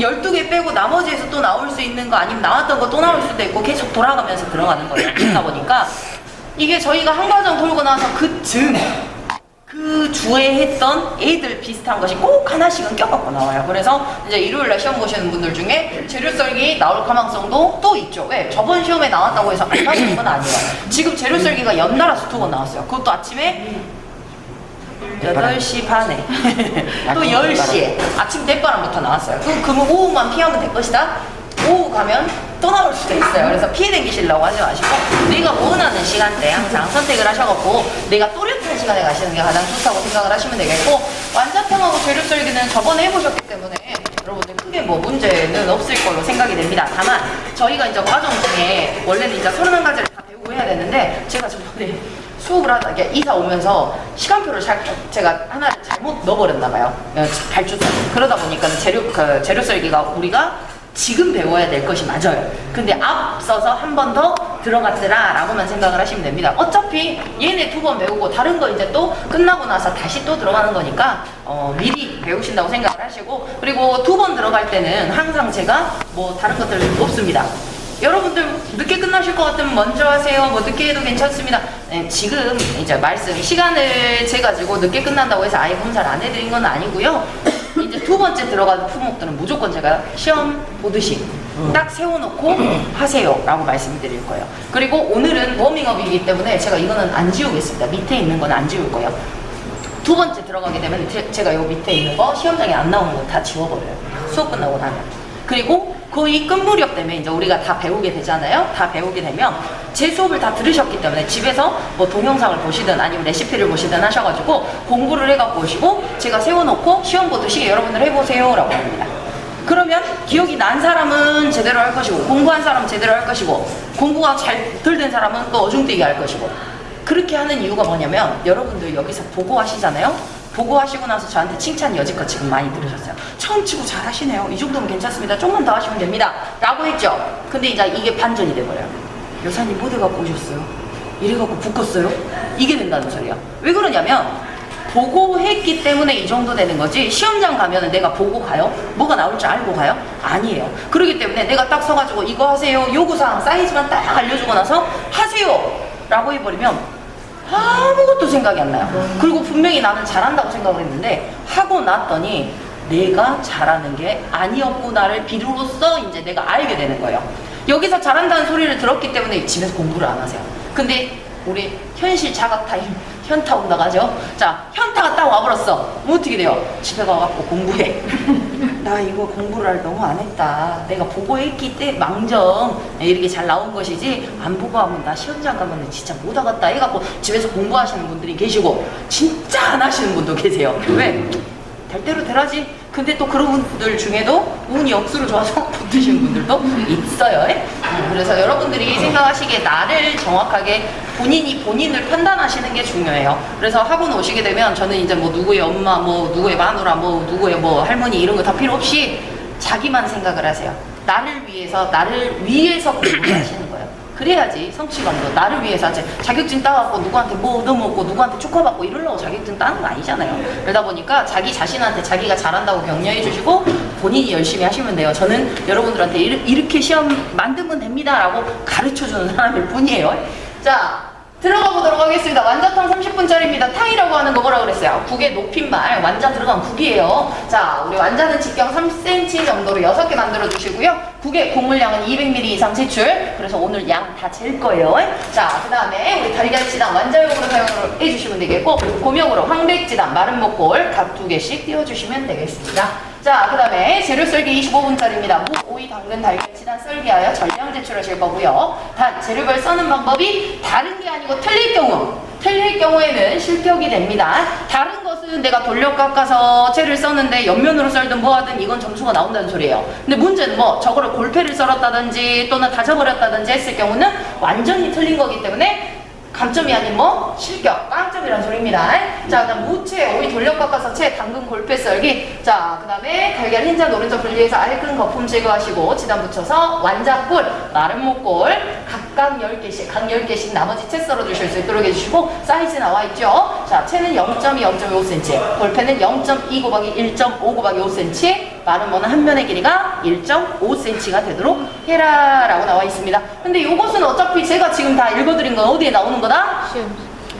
12개 빼고 나머지에서 또 나올 수 있는 거 아니면 나왔던 거 또 나올 수도 있고 계속 돌아가면서 들어가는 거예요. 그러다 보니까 이게 저희가 한 과정 돌고 나서 그 주에 했던 애들 비슷한 것이 꼭 하나씩은 껴갖고 나와요. 그래서 이제 일요일날 시험 보시는 분들 중에 재료 썰기 나올 가망성도 또 있죠. 왜? 저번 시험에 나왔다고 해서 안 나오는 건 아니에요. 지금 재료 썰기가 연달아서 2번 나왔어요. 그것도 아침에 8시 반에 또 10시에 아침 대바람부터 나왔어요. 그러면 오후만 피하면 될 것이다. 오후 가면 또 나올 수도 있어요. 그래서 피해 댕기시려고 하지 마시고 내가 원하는 시간대에 항상 선택을 하셔갖고 내가 또렷한 시간에 가시는 게 가장 좋다고 생각을 하시면 되겠고, 완자탕하고 재료 썰기는 저번에 해보셨기 때문에 여러분들 크게 뭐 문제는 없을 걸로 생각이 됩니다. 다만 저희가 이제 과정 중에 원래는 이제 31가지를 다 배우고 해야 되는데 제가 저번에 수업을 하다 이사 오면서 시간표를 제가 하나를 잘못 넣어버렸나봐요. 발주서. 그러다 보니까 재료 썰기가 우리가 지금 배워야 될 것이 맞아요. 근데 앞서서 한 번 더 들어갔더라 라고만 생각을 하시면 됩니다. 어차피 얘네 2번 배우고 다른 거 이제 또 끝나고 나서 다시 또 들어가는 거니까 미리 배우신다고 생각을 하시고, 그리고 2번 들어갈 때는 항상 제가 뭐 다른 것들 없습니다. 여러분들 늦게 끝나실 것 같으면 먼저 하세요. 뭐 늦게 해도 괜찮습니다. 네, 지금 이제 시간을 재가지고 늦게 끝난다고 해서 아예 검사를 안 해드린 건 아니고요. 이제 2번째 들어가는 품목들은 무조건 제가 시험 보듯이 딱 세워놓고 하세요 라고 말씀드릴 거예요. 그리고 오늘은 워밍업이기 때문에 제가 이거는 안 지우겠습니다. 밑에 있는 건 안 지울 거예요. 2번째 들어가게 되면 제가 요 밑에 있는 거 시험장에 안 나오는 거 다 지워버려요. 수업 끝나고 나면. 그리고 거의 끝 무렵 되면 이제 우리가 다 배우게 되잖아요. 다 배우게 되면 제 수업을 다 들으셨기 때문에 집에서 뭐 동영상을 보시든 아니면 레시피를 보시든 하셔가지고 공부를 해갖고 오시고 제가 세워놓고 시험 보듯이 여러분들 해보세요 라고 합니다. 그러면 기억이 난 사람은 제대로 할 것이고 공부한 사람은 제대로 할 것이고 공부가 잘 덜 된 사람은 또 어중뛰게 할 것이고, 그렇게 하는 이유가 뭐냐면 여러분들 여기서 보고하시잖아요. 보고하시고 나서 저한테 칭찬 여지껏 지금 많이 들으셨어요. 처음 치고 잘하시네요. 이 정도면 괜찮습니다. 조금만 더 하시면 됩니다. 라고 했죠. 근데 이제 이게 반전이 돼버려요. 여사님 뭐 돼갖고 오셨어요? 이래갖고 붙었어요? 이게 된다는 소리야. 왜 그러냐면 보고했기 때문에 이 정도 되는 거지, 시험장 가면은 내가 보고 가요? 뭐가 나올 줄 알고 가요? 아니에요. 그렇기 때문에 내가 딱 서가지고 이거 하세요. 요구사항 사이즈만 딱 알려주고 나서 하세요 라고 해버리면 아무것도 생각이 안 나요. 그리고 분명히 나는 잘한다고 생각을 했는데 하고 났더니 내가 잘하는 게 아니었구나를 비로소 이제 내가 알게 되는 거예요. 여기서 잘한다는 소리를 들었기 때문에 집에서 공부를 안 하세요. 근데 우리 현실 자각 타임 현타 온다가죠. 자, 현타가 딱 와버렸어. 뭐 어떻게 돼요? 집에 가갖고 공부해. 나 이거 공부를 너무 안 했다. 내가 보고했기 때문에 망정 이렇게 잘 나온 것이지 안 보고하면 나 시험장 가면 진짜 못 하겠다 해갖고 집에서 공부하시는 분들이 계시고 진짜 안 하시는 분도 계세요. 왜? 될 대로 되라지. 근데 또 그런 분들 중에도 운이 억수로 좋아서 붙으시는 분들도 있어요. 그래서 여러분들이 생각하시기에 나를 정확하게 본인이 본인을 판단하시는 게 중요해요. 그래서 학원 오시게 되면 저는 이제 뭐 누구의 엄마, 뭐 누구의 마누라, 뭐 누구의 뭐 할머니 이런 거 다 필요 없이 자기만 생각을 하세요. 나를 위해서 공부를 하시는 거예요. 그래야지 성취감도. 나를 위해서 하지. 자격증 따갖고 누구한테 뭐 얻어먹고 누구한테 축하받고 이러려고 자격증 따는 거 아니잖아요. 그러다 보니까 자기 자신한테 자기가 잘한다고 격려해 주시고 본인이 열심히 하시면 돼요. 저는 여러분들한테 이렇게 시험 만들면 됩니다 라고 가르쳐 주는 사람일 뿐이에요. 자, 들어가 보도록 하겠습니다. 완자탕 30분짜리입니다. 탕이라고 하는 거 뭐라 그랬어요? 국의 높임말. 완자 들어간 국이에요. 자, 우리 완자는 직경 3cm 정도로 6개 만들어 주시고요. 국의 곡물량은 200ml 이상 제출. 그래서 오늘 양 다 잴 거예요. 자, 그 다음에 우리 달걀지단 완자용으로 사용을 해주시면 되겠고, 고명으로 황백지단 마른 목골 각 2개씩 띄워주시면 되겠습니다. 자, 그 다음에 재료 썰기 25분짜리입니다. 무, 오이, 당근, 달걀치단 썰기하여 전량 제출하실 거고요. 단, 재료별 써는 방법이 다른 게 아니고 틀릴 경우에는 실격이 됩니다. 다른 것은 내가 돌려 깎아서 채를 썼는데 옆면으로 썰든 뭐 하든 이건 점수가 나온다는 소리예요. 근데 문제는 뭐 저거를 골패를 썰었다든지 또는 다져버렸다든지 했을 경우는 완전히 틀린 거기 때문에 감점이 아닌 뭐 실격, 빵점이란 소리입니다. 자, 그다음 무채, 오이 돌려 깎아서 채, 당근 골패 썰기. 자, 그다음에 달걀 흰자 노른자 분리해서 알끈 거품 제거하시고 지단 붙여서 완자꿀, 마른 목골 각각 각 10개씩 나머지 채 썰어 주실 수 있도록 해주시고 사이즈 나와 있죠. 자, 채는 0.2, 0.5cm, 볼펜은 0.2 곱하기 1.5 곱하기 5cm, 마름모는 한 면의 길이가 1.5cm가 되도록 해라 라고 나와 있습니다. 근데 요것은 어차피 제가 지금 다 읽어드린 건 어디에 나오는 거다?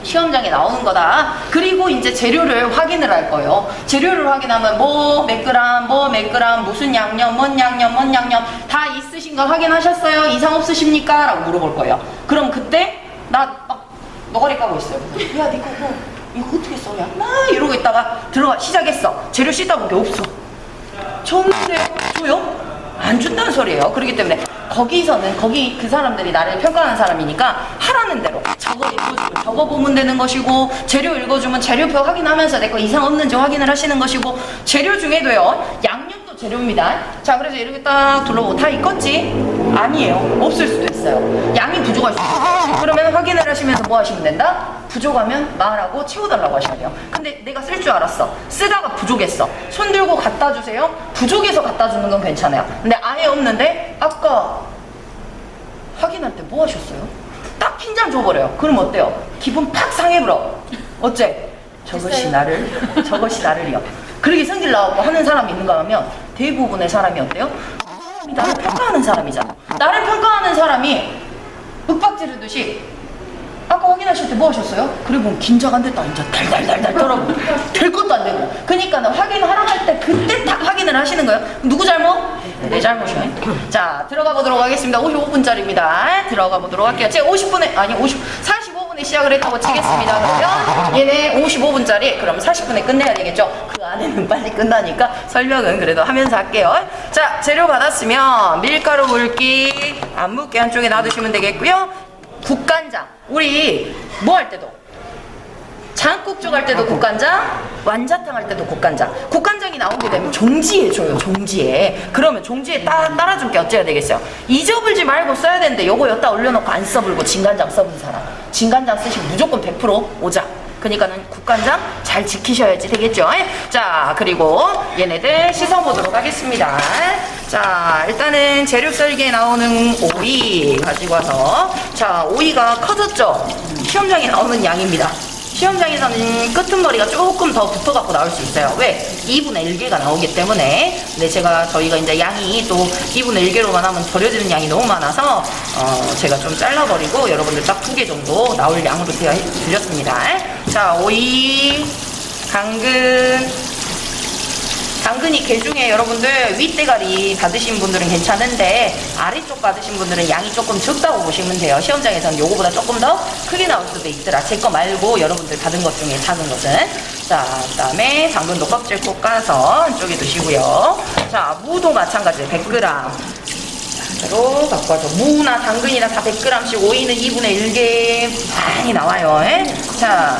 시험장에 나오는 거다. 그리고 이제 재료를 확인을 할 거예요. 재료를 확인하면 뭐 몇 그램, 뭐 몇 그램, 무슨 양념, 뭔 양념, 뭔 양념 다 있으신 거 확인하셨어요? 이상 없으십니까? 라고 물어볼 거예요. 그럼 그때 나 막 너가리 까고 있어요. 야, 니가 이거 어떻게 써냐? 막 이러고 있다가 들어가 시작했어. 재료 씻다 본 게 없어. 줬는데 줘요? 안 준다는 소리예요. 그렇기 때문에 거기서는 그 사람들이 나를 평가하는 사람이니까 하라는 대로 적어보면 되는 것이고, 재료 읽어주면 재료표 확인하면서 내 거 이상 없는지 확인을 하시는 것이고, 재료 중에도요 양념도 재료입니다. 자, 그래서 이렇게 딱 둘러보고 다 익었지? 아니에요. 없을 수도 있어요. 양이 부족할 수도 있어요. 그러면 확인을 하시면서 뭐 하시면 된다? 부족하면 말하고 채워달라고 하셔야 돼요. 근데 내가 쓸 줄 알았어. 쓰다가 부족했어. 손 들고 갖다 주세요. 부족해서 갖다 주는 건 괜찮아요. 근데 아예 없는데 아까 확인할 때 뭐 하셨어요? 딱 핀잔 줘버려요. 그럼 어때요? 기분 팍 상해버려. 어째? 저것이 나를이요. 그렇게 성질 나고 하는 사람이 있는가 하면 대부분의 사람이 어때요? 나를 평가하는 사람이잖아. 나를 평가하는 사람이 윽박지르듯이 아까 확인하실 때 뭐 하셨어요? 그래 보면 긴장 안 됐다. 이제 달달달달 떨어고 될 것도 안 되고. 그러니까 확인하러 갈 때 그때 딱 확인을 하시는 거예요. 누구 잘못? 내 잘못이네. 자, 들어가 보도록 하겠습니다. 55분짜리입니다. 들어가 보도록 할게요. 제가 45분에 시작을 했다고 치겠습니다. 그러면 얘네 55분짜리 그럼 40분에 끝내야 되겠죠? 그 안에는 빨리 끝나니까 설명은 그래도 하면서 할게요. 자, 재료 받았으면 밀가루 묽기 안 묻게 한쪽에 놔두시면 되겠고요. 국간장, 우리 뭐 할 때도 장국죽 할 때도 국간장, 완자탕 할 때도 국간장. 국간장이 나오게 되면 종지에 줘요. 종지에. 그러면 종지에 따라준 게 어째야 되겠어요? 잊어불지 말고 써야 되는데 요거 여기다 올려놓고 안 써불고 진간장 써본 사람, 진간장 쓰시면 무조건 100% 오자. 그러니까는 국간장 잘 지키셔야지 되겠죠. 자, 그리고 얘네들 씻어보도록 하겠습니다. 자, 일단은 재료 썰기에 나오는 오이 가지고 와서, 자, 오이가 커졌죠? 시험장에 나오는 양입니다. 시험장에서는 끄트머리가 조금 더 붙어갖고 나올 수 있어요. 왜? 2분의 1개가 나오기 때문에. 근데 저희가 이제 양이 또 2분의 1개로만 하면 버려지는 양이 너무 많아서 제가 좀 잘라버리고 여러분들 딱 2개 정도 나올 양으로 제가 드렸습니다. 자, 오이, 당근이 개 중에 여러분들 윗대가리 받으신 분들은 괜찮은데 아래쪽 받으신 분들은 양이 조금 적다고 보시면 돼요. 시험장에서는 요거보다 조금 더 크게 나올 수도 있더라. 제 거 말고 여러분들 받은 것 중에 작은 것은. 자, 그 다음에 당근도 껍질 꼭 까서 한쪽에 두시고요. 자, 무도 마찬가지예요. 100g 로 갖고 와서 무나 당근이나 다 100g씩, 오이는 2분의 1개 많이 나와요. 자,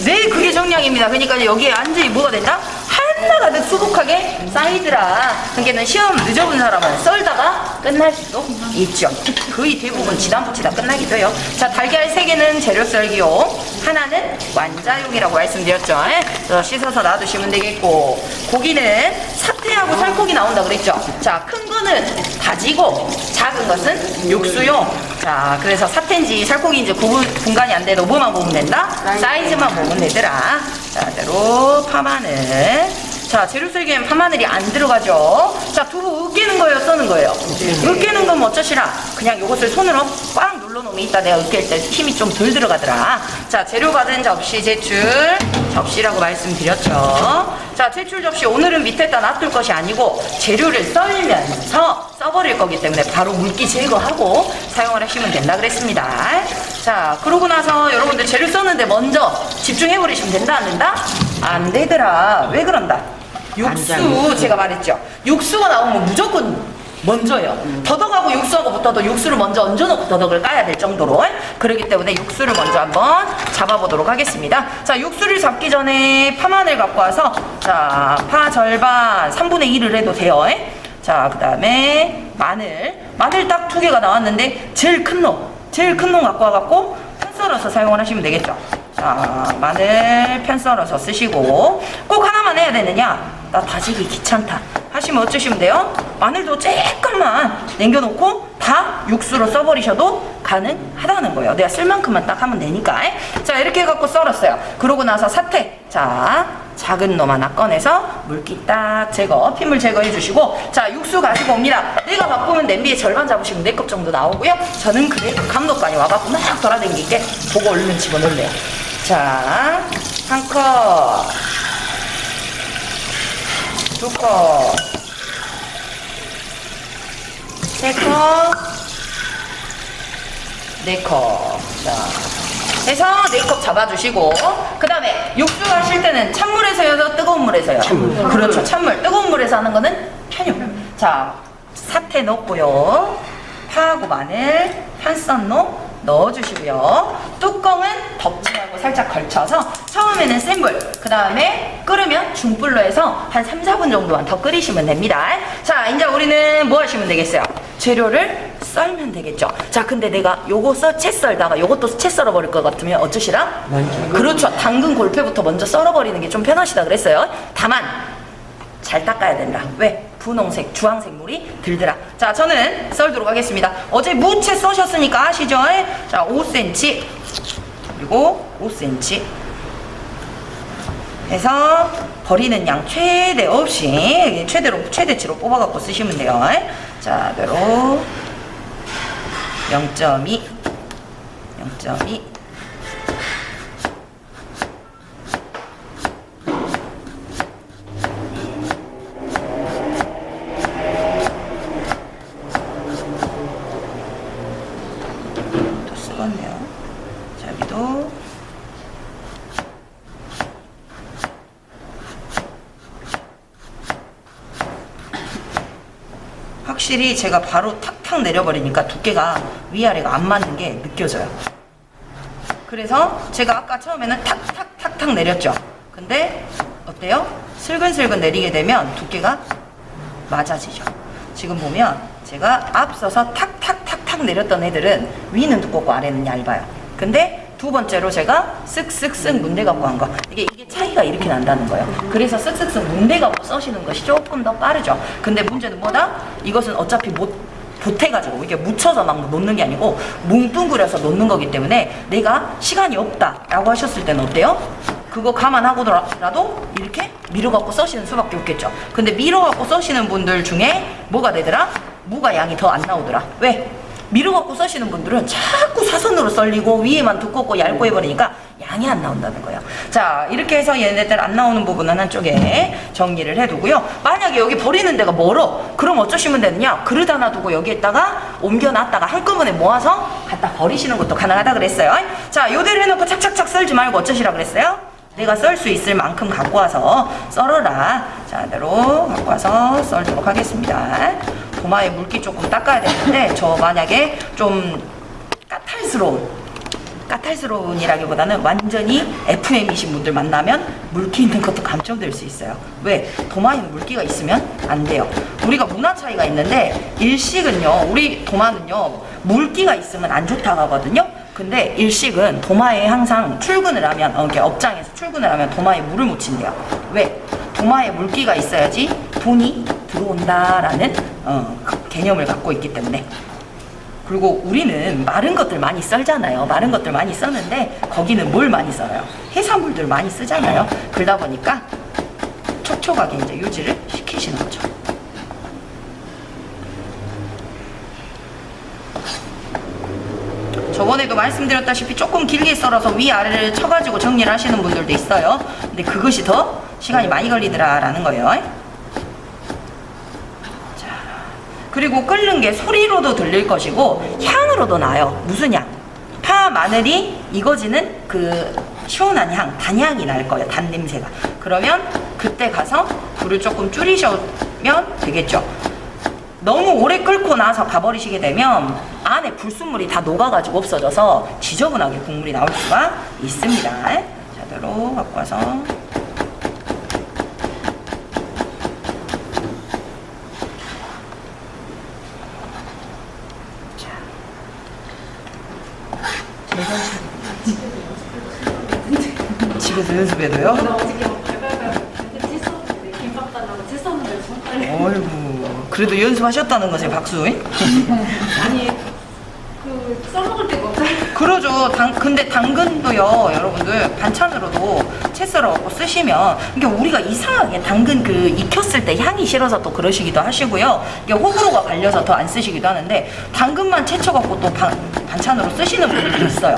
네, 그게 정량입니다. 그러니까 여기에 완전히 뭐가 된다? 하나가득 수북하게 쌓이더라. 그러니까 시험 늦어본 사람은 썰다가 끝날 수도 있죠. 거의 대부분 지단붙이 다 끝나기도 해요. 자, 달걀 3개는 재료 썰기용, 하나는 완자용이라고 말씀드렸죠. 그래서 씻어서 놔두시면 되겠고, 고기는 사태하고 살코기 나온다 그랬죠. 자, 큰 거는 다지고 작은 것은 육수용. 자, 그래서 사태인지 살코기인지 분간이 안 돼도 뭐만 보면 된다? 사이즈만 보면 되더라. 자, 대로 파마늘. 자, 재료 썰기엔 파마늘이 안 들어가죠. 자, 두부 으깨는 거예요, 써는 거예요? 으깨는 건 어쩌시라? 그냥 요것을 손으로 꽉 눌러놓으면 이따 내가 으깰 때 힘이 좀 덜 들어가더라. 자, 재료 받은 접시 제출. 접시라고 말씀드렸죠. 자, 제출 접시 오늘은 밑에다 놔둘 것이 아니고 재료를 썰면서 써버릴 거기 때문에 바로 물기 제거하고 사용을 하시면 된다 그랬습니다. 자, 그러고 나서 여러분들 재료 썼는데 먼저 집중해버리시면 된다 안 된다? 안 되더라. 왜 그런다? 육수, 제가 말했죠. 육수가 나오면 무조건 먼저요. 더덕하고 육수하고 붙어도 육수를 먼저 얹어놓고 더덕을 까야 될 정도로. 그렇기 때문에 육수를 먼저 한번 잡아보도록 하겠습니다. 자, 육수를 잡기 전에 파마늘 갖고 와서, 자, 파 절반 3분의 1을 해도 돼요. 자, 그 다음에 마늘 딱 2개가 나왔는데 제일 큰 놈 갖고 와갖고 편 썰어서 사용을 하시면 되겠죠. 자, 마늘 편 썰어서 쓰시고, 꼭 하나만 해야 되느냐? 나 다지기 귀찮다 하시면 어쩌시면 돼요? 마늘도 조금만 남겨놓고 다 육수로 써버리셔도 가능하다는 거예요. 내가 쓸 만큼만 딱 하면 되니까. 자, 이렇게 해갖고 썰었어요. 그러고 나서 사태. 자, 작은 놈 하나 꺼내서 물기 딱 제거, 핏물 제거해 주시고, 자, 육수 가지고 옵니다. 내가 바쁘면 냄비에 절반 잡으시면 4컵 정도 나오고요. 저는 그래도 감독관이 와갖고 막 돌아다니게 보고 얼른 집어넣을래요. 자, 1컵, 2컵, 3컵, 4컵. 자, 해서 4컵 잡아주시고, 그 다음에 육수 하실 때는 찬물에서 해서 뜨거운 물에서요. 찬물. 그렇죠. 찬물. 뜨거운 물에서 하는 거는 편육. 자, 사태 넣고요. 파하고 마늘, 한썬놈 넣어주시고요. 뚜껑은 덮지 말고 살짝 걸쳐서 처음에는 센 불, 그 다음에 끓으면 중불로 해서 한 3, 4분 정도만 더 끓이시면 됩니다. 자, 이제 우리는 뭐 하시면 되겠어요? 재료를 썰면 되겠죠. 자, 근데 내가 요거 채 썰다가 요것도 채 썰어버릴 것 같으면 어쩌시라? 그렇죠. 당근 골패부터 먼저 썰어버리는 게 좀 편하시다 그랬어요. 다만 잘 닦아야 된다. 왜? 분홍색, 주황색 물이 들더라. 자, 저는 썰도록 하겠습니다. 어제 무채 써셨으니까 아시죠? 자, 5cm 그리고 5cm 해서 버리는 양 최대 없이 최대치로 뽑아갖고 쓰시면 돼요. 자, 그대로 0.2 또 쓰겠네요. 자, 여기도 확실히 제가 바로 탁탁 내려버리니까 두께가 위아래가 안 맞는 게 느껴져요. 그래서 제가 아까 처음에는 탁탁탁탁 내렸죠. 근데 어때요? 슬근슬근 내리게 되면 두께가 맞아지죠. 지금 보면 제가 앞서서 탁탁탁탁 내렸던 애들은 위는 두껍고 아래는 얇아요. 근데 두 번째로 제가 쓱쓱쓱 문대 갖고 한 거, 이게 차이가 이렇게 난다는 거예요. 그래서 쓱쓱쓱 문대 갖고 써시는 것이 조금 더 빠르죠. 근데 문제는 뭐다? 이것은 어차피 보태가지고 이게 묻혀서 막 놓는 게 아니고 뭉뚱그려서 놓는 거기 때문에 내가 시간이 없다 라고 하셨을 때는 어때요? 그거 감안하고라도 이렇게 밀어갖고 써시는 수밖에 없겠죠. 근데 밀어갖고 써시는 분들 중에 뭐가 되더라? 무가 양이 더 안 나오더라. 왜? 밀어갖고 써시는 분들은 자꾸 사선으로 썰리고 위에만 두껍고 얇고 해버리니까 양이 안 나온다는 거예요. 자, 이렇게 해서 얘네들 안 나오는 부분은 한쪽에 정리를 해두고요. 만약에 여기 버리는 데가 멀어, 그럼 어쩌시면 되느냐? 그릇 하나 두고 여기에다가 옮겨놨다가 한꺼번에 모아서 갖다 버리시는 것도 가능하다 그랬어요. 자, 요대로 해놓고 착착착 썰지 말고 어쩌시라 그랬어요? 내가 썰 수 있을 만큼 갖고 와서 썰어라. 자, 이대로 갖고 와서 썰도록 하겠습니다. 도마에 물기 조금 닦아야 되는데, 저 만약에 좀 까탈스러운이라기보다는 완전히 FM이신 분들 만나면 물기 있는 것도 감점될 수 있어요. 왜? 도마에는 물기가 있으면 안 돼요. 우리가 문화 차이가 있는데, 일식은요, 우리 도마는요, 물기가 있으면 안 좋다고 하거든요. 근데 일식은 도마에 항상 출근을 하면, 이렇게 업장에서 출근을 하면 도마에 물을 묻힌대요. 왜? 도마에 물기가 있어야지 돈이 들어온다라는 개념을 갖고 있기 때문에. 그리고 우리는 마른 것들 많이 썰잖아요. 마른 것들 많이 써는데 거기는 뭘 많이 써요? 해산물들 많이 쓰잖아요. 그러다 보니까 촉촉하게 이제 유지를 시키시는 거죠. 저번에도 말씀드렸다시피 조금 길게 썰어서 위아래를 쳐가지고 정리를 하시는 분들도 있어요. 근데 그것이 더 시간이 많이 걸리더라라는 거예요. 자, 그리고 끓는 게 소리로도 들릴 것이고 향으로도 나요. 무슨 향? 파, 마늘이 익어지는 그 시원한 향, 단향이 날 거예요. 단 냄새가. 그러면 그때 가서 불을 조금 줄이시면 되겠죠. 너무 오래 끓고 나서 가버리시게 되면 안에 불순물이 다 녹아가지고 없어져서 지저분하게 국물이 나올 수가 있습니다. 자, 이대로 갖고 와서 집에서 연습해도요? 나 어저께 발발발 채 썼는데 김밥 달라고 채 썼는데 어이구, 그래도 연습하셨다는 것에 박수. 아니 그 써먹을 데가 없어요. 그러죠. 근데 당근도요, 여러분들 반찬으로도 채 썰어갖고 쓰시면, 이게 우리가 이상하게 당근 그 익혔을 때 향이 싫어서 또 그러시기도 하시고요. 이게 호불호가 갈려서 더 안 쓰시기도 하는데, 당근만 채쳐갖고 또 반찬으로 쓰시는 분들도 있어요.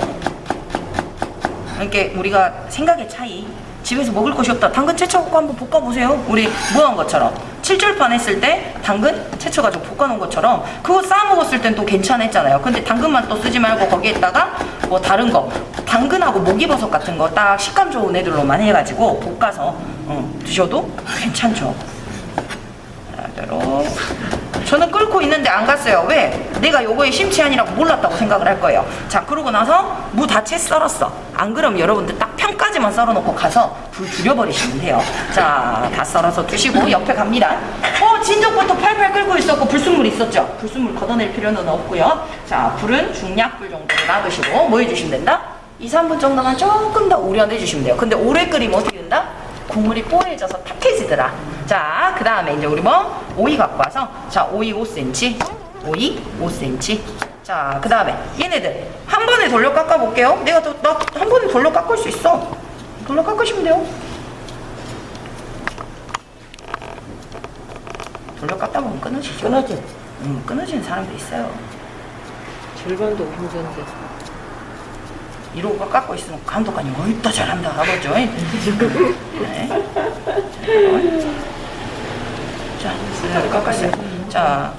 그러니까 우리가 생각의 차이. 집에서 먹을 것이 없다. 당근 채쳐갖고 한번 볶아보세요. 우리 뭐 한 것처럼. 칠절판 했을 때 당근 채쳐가지고 볶아놓은 것처럼 그거 싸 먹었을 땐 또 괜찮았잖아요. 근데 당근만 또 쓰지 말고 거기에다가 뭐 다른 거 당근하고 목이버섯 같은 거 딱 식감 좋은 애들로만 해가지고 볶아서 드셔도 괜찮죠. 하나대로 저는 끓고 있는데 안 갔어요. 왜? 내가 요거에 심취한이라고 몰랐다고 생각을 할 거예요. 자, 그러고 나서 무 다 채 썰었어. 안 그러면 여러분들 딱 편까지만 썰어놓고 가서 불 줄여버리시면 돼요. 자, 다 썰어서 두시고 옆에 갑니다. 진저부터 팔팔 끓고 있었고 불순물 있었죠? 불순물 걷어낼 필요는 없고요. 자, 불은 중약불 정도로 놔두시고 뭐 해주시면 된다? 2, 3분 정도만 조금 더 우려내주시면 돼요. 근데 오래 끓이면 어떻게 된다? 국물이 뽀해져서 탁해지더라. 자, 그 다음에 이제 우리 뭐 오이 갖고 와서, 자, 오이 5cm, 오이 5cm. 자, 그 다음에 얘네들 한 번에 돌려 깎아 볼게요. 나 한 번에 돌려 깎을 수 있어. 돌려 깎으시면 돼요. 돌려 깎다 보면 끊어지죠. 끊어져. 끊어지는 사람도 있어요. 절반도 힘든데. 이러고 깎고 있으면 감독관님 어이따 잘한다 하겠죠. 네. 자, 이렇게 깎았어요. 자,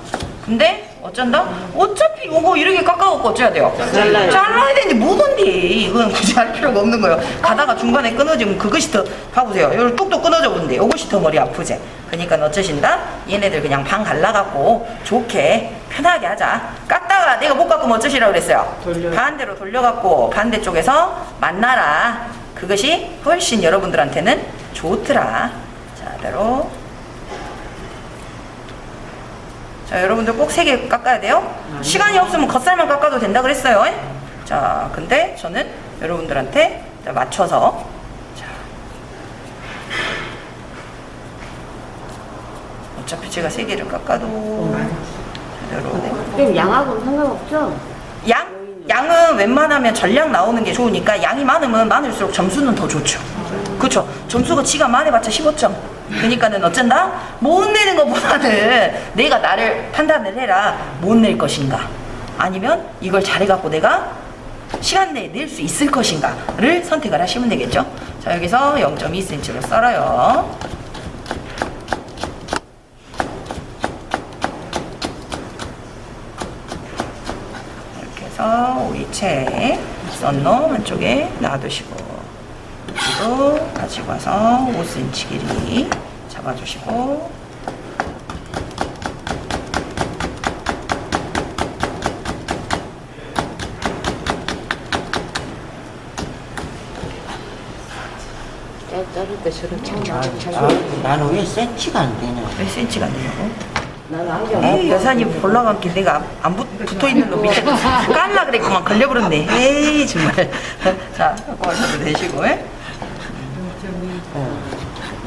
근데 어쩐다? 어차피 요거 이렇게 깎아갖고 어쩌야 돼요? 잘라야 되는데 뭐던데 이건 굳이 할 필요가 없는 거예요. 가다가 중간에 끊어지면 그것이 더, 봐보세요. 여기 뚝뚝 끊어져 보는데 요것이 더 머리 아프지. 그러니까 어쩌신다? 얘네들 그냥 반 갈라갖고 좋게 편하게 하자. 깎다가 내가 못 깎으면 어쩌시라고 그랬어요? 반대로 돌려갖고 반대쪽에서 만나라. 그것이 훨씬 여러분들한테는 좋더라. 자, 대로. 자, 여러분들 꼭 3개 깎아야 돼요. 시간이 없으면 겉살만 깎아도 된다 그랬어요. 자, 근데 저는 여러분들한테 맞춰서, 자, 어차피 제가 3개를 깎아도 그럼 양하고는 상관없죠? 양은 웬만하면 전량 나오는 게 좋으니까 양이 많으면 많을수록 점수는 더 좋죠. 그렇죠. 점수가 지가 많아봤자 15점. 그러니까는 어쩐다? 못 내는 것보다는 내가 나를 판단을 해라. 못 낼 것인가? 아니면 이걸 잘해갖고 내가 시간 내에 낼 수 있을 것인가를 선택을 하시면 되겠죠. 자, 여기서 0.2cm로 썰어요. 이렇게 해서 오이채 썬 놈 한쪽에 놔두시고, 그리고 가지고 와서 5cm 길이 잡아주시고, 자를 때 저런 나는 왜 센치가 안 되냐? 몇 cm가 안 되냐고? 나는 안경 에이, 여사님 볼라고 함께 내가 안 붙어있는 놈 밑에 깔라 그랬구만. 걸려버렸네. 에이, 정말. 자, 갖고 와셔도 되시고,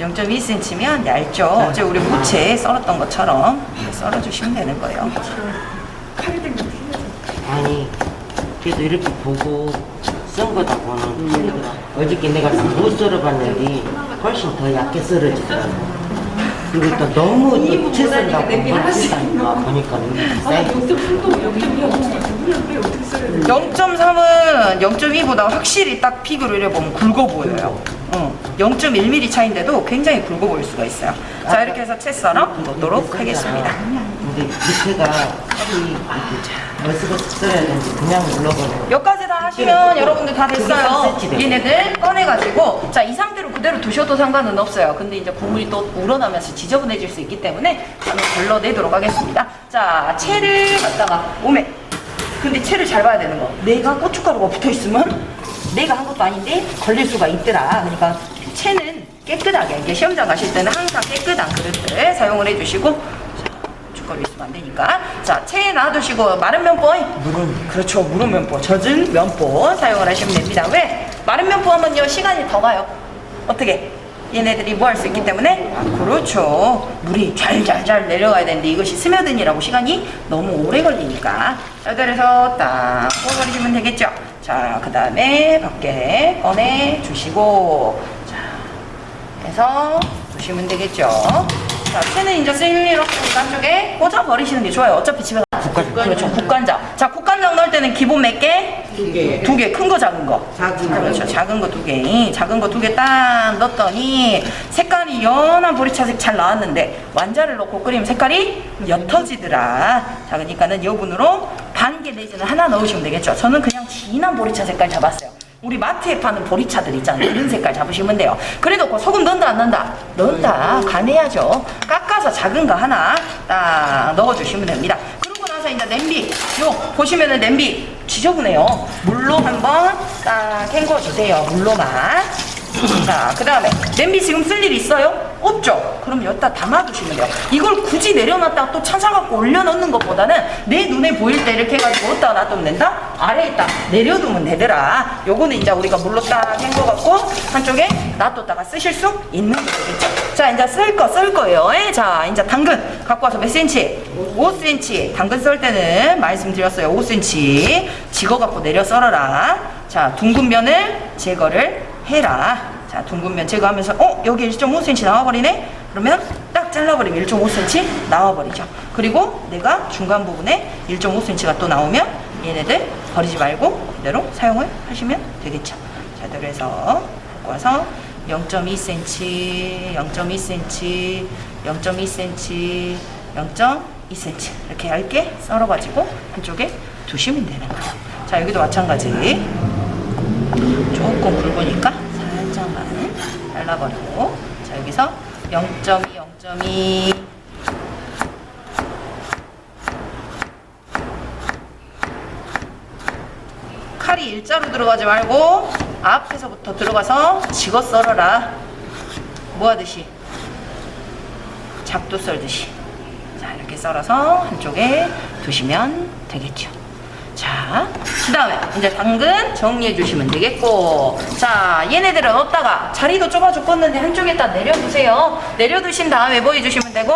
0.2cm면 얇죠. 어제 우리 무채 썰었던 것처럼 썰어주시면 되는 거예요. 아니 그래도 이렇게 보고 쓴 거다고는 틀리더라. 어저께 내가 못 썰어봤는데 훨씬 더 얇게 썰어지더라고. 그리고 또 너무 또 채 썬다고 멋지다니까 보니까 세. 0.3은 0.2보다 확실히 딱 비교를 해보면 굵어 보여요. 0.1mm 차인데도 굉장히 굵어 보일 수가 있어요. 자, 이렇게 해서 채 썰어 놓도록 하겠습니다. 근데 밑에가 털이 머스거스 썰어야 되는데 그냥 눌러버려. 여기까지 다 하시면 여러분들 다 됐어요. 그게 얘네들 꺼내가지고, 자, 이 상태로 그대로 두셔도 상관은 없어요. 근데 이제 국물이 또 우러나면서 지저분해질 수 있기 때문에 저는 걸러내도록 하겠습니다. 자, 채를 갖다가 오메. 근데 채를 잘 봐야 되는 거. 내가 고춧가루가 붙어있으면 내가 한 것도 아닌데 걸릴 수가 있더라. 그러니까 채는 깨끗하게, 이게 시험장 가실 때는 항상 깨끗한 그릇들 사용을 해주시고, 자, 고춧가루 있으면 안 되니까. 자, 채에 놔두시고 마른 면보, 그렇죠, 무른 면보, 젖은 면보 사용을 하시면 됩니다. 왜? 마른 면보 하면요 시간이 더 가요. 어떻게? 얘네들이 뭐 할 수 있기 때문에 그렇죠. 물이 잘 내려가야 되는데 이것이 스며드느라고 시간이 너무 오래 걸리니까 자, 그래서 딱 부어버리시면 되겠죠. 자, 그 다음에 밖에 꺼내 주시고 자, 해서 두시면 되겠죠. 자, 채는 이제 셀리로 국간 쪽에 꽂아 버리시는 게 좋아요. 어차피 집에 그렇죠. 국간장. 자, 국간장 넣을 때는 기본 몇 개? 2개. 2개. 큰 거, 작은 거. 작은 거. 그렇죠. 작은 거 2개. 작은 거 2개 딱 넣었더니 색깔이 연한 보리차색 잘 나왔는데 완자를 넣고 끓이면 색깔이 옅어지더라. 자, 그러니까는 여분으로 반 개 내지는 하나 넣으시면 되겠죠. 저는 그냥 진한 보리차 색깔 잡았어요. 우리 마트에 파는 보리차들 있잖아요. 이런 색깔 잡으시면 돼요. 그래도 그 소금 넣는다 안 넣는다? 넣는다. 간해야죠. 깎아서 작은 거 하나 딱 넣어주시면 됩니다. 그러고 나서 이제 냄비, 요 보시면은 냄비 지저분해요. 물로 한번 딱 헹궈주세요. 물로만. 자, 그 다음에 냄비 지금 쓸 일 있어요? 없죠? 그럼 여기다 담아두시면 돼요. 이걸 굳이 내려놨다가 또 찾아갖고 올려놓는 것보다는 내 눈에 보일 때 이렇게 해가지고 어디다가 놔두면 된다? 아래에 딱 내려두면 되더라. 요거는 이제 우리가 물로 딱 헹궈갖고 한쪽에 놔뒀다가 쓰실 수 있는 거겠죠. 자, 이제 쓸 거예요. 자, 이제 당근 갖고 와서 몇 cm? 5cm. 당근 썰 때는 말씀드렸어요. 5cm. 집어갖고 내려 썰어라. 자, 둥근 면을 제거를 해라. 자, 둥근 면 제거하면서 여기 1.5cm 나와버리네? 그러면 딱 잘라버리면 1.5cm 나와버리죠. 그리고 내가 중간 부분에 1.5cm가 또 나오면 얘네들 버리지 말고 그대로 사용을 하시면 되겠죠. 자, 그래서 갖고 와서 0.2cm, 0.2cm, 0.2cm, 0.2cm 이렇게 얇게 썰어가지고 한쪽에 두시면 되는 거예요. 자, 여기도 마찬가지. 조금 굵으니까 살짝만 잘라버리고 자, 여기서 0.2, 0.2 칼이 일자로 들어가지 말고 앞에서부터 들어가서 집어 썰어라. 뭐 하듯이? 작두 썰듯이. 자, 이렇게 썰어서 한쪽에 두시면 되겠죠. 자, 그 다음에 이제 당근 정리해 주시면 되겠고 자, 얘네들은 넣었다가 자리도 좁아 죽겠는데 한쪽에다 내려두세요. 내려두신 다음에 뭐 해주시면 되고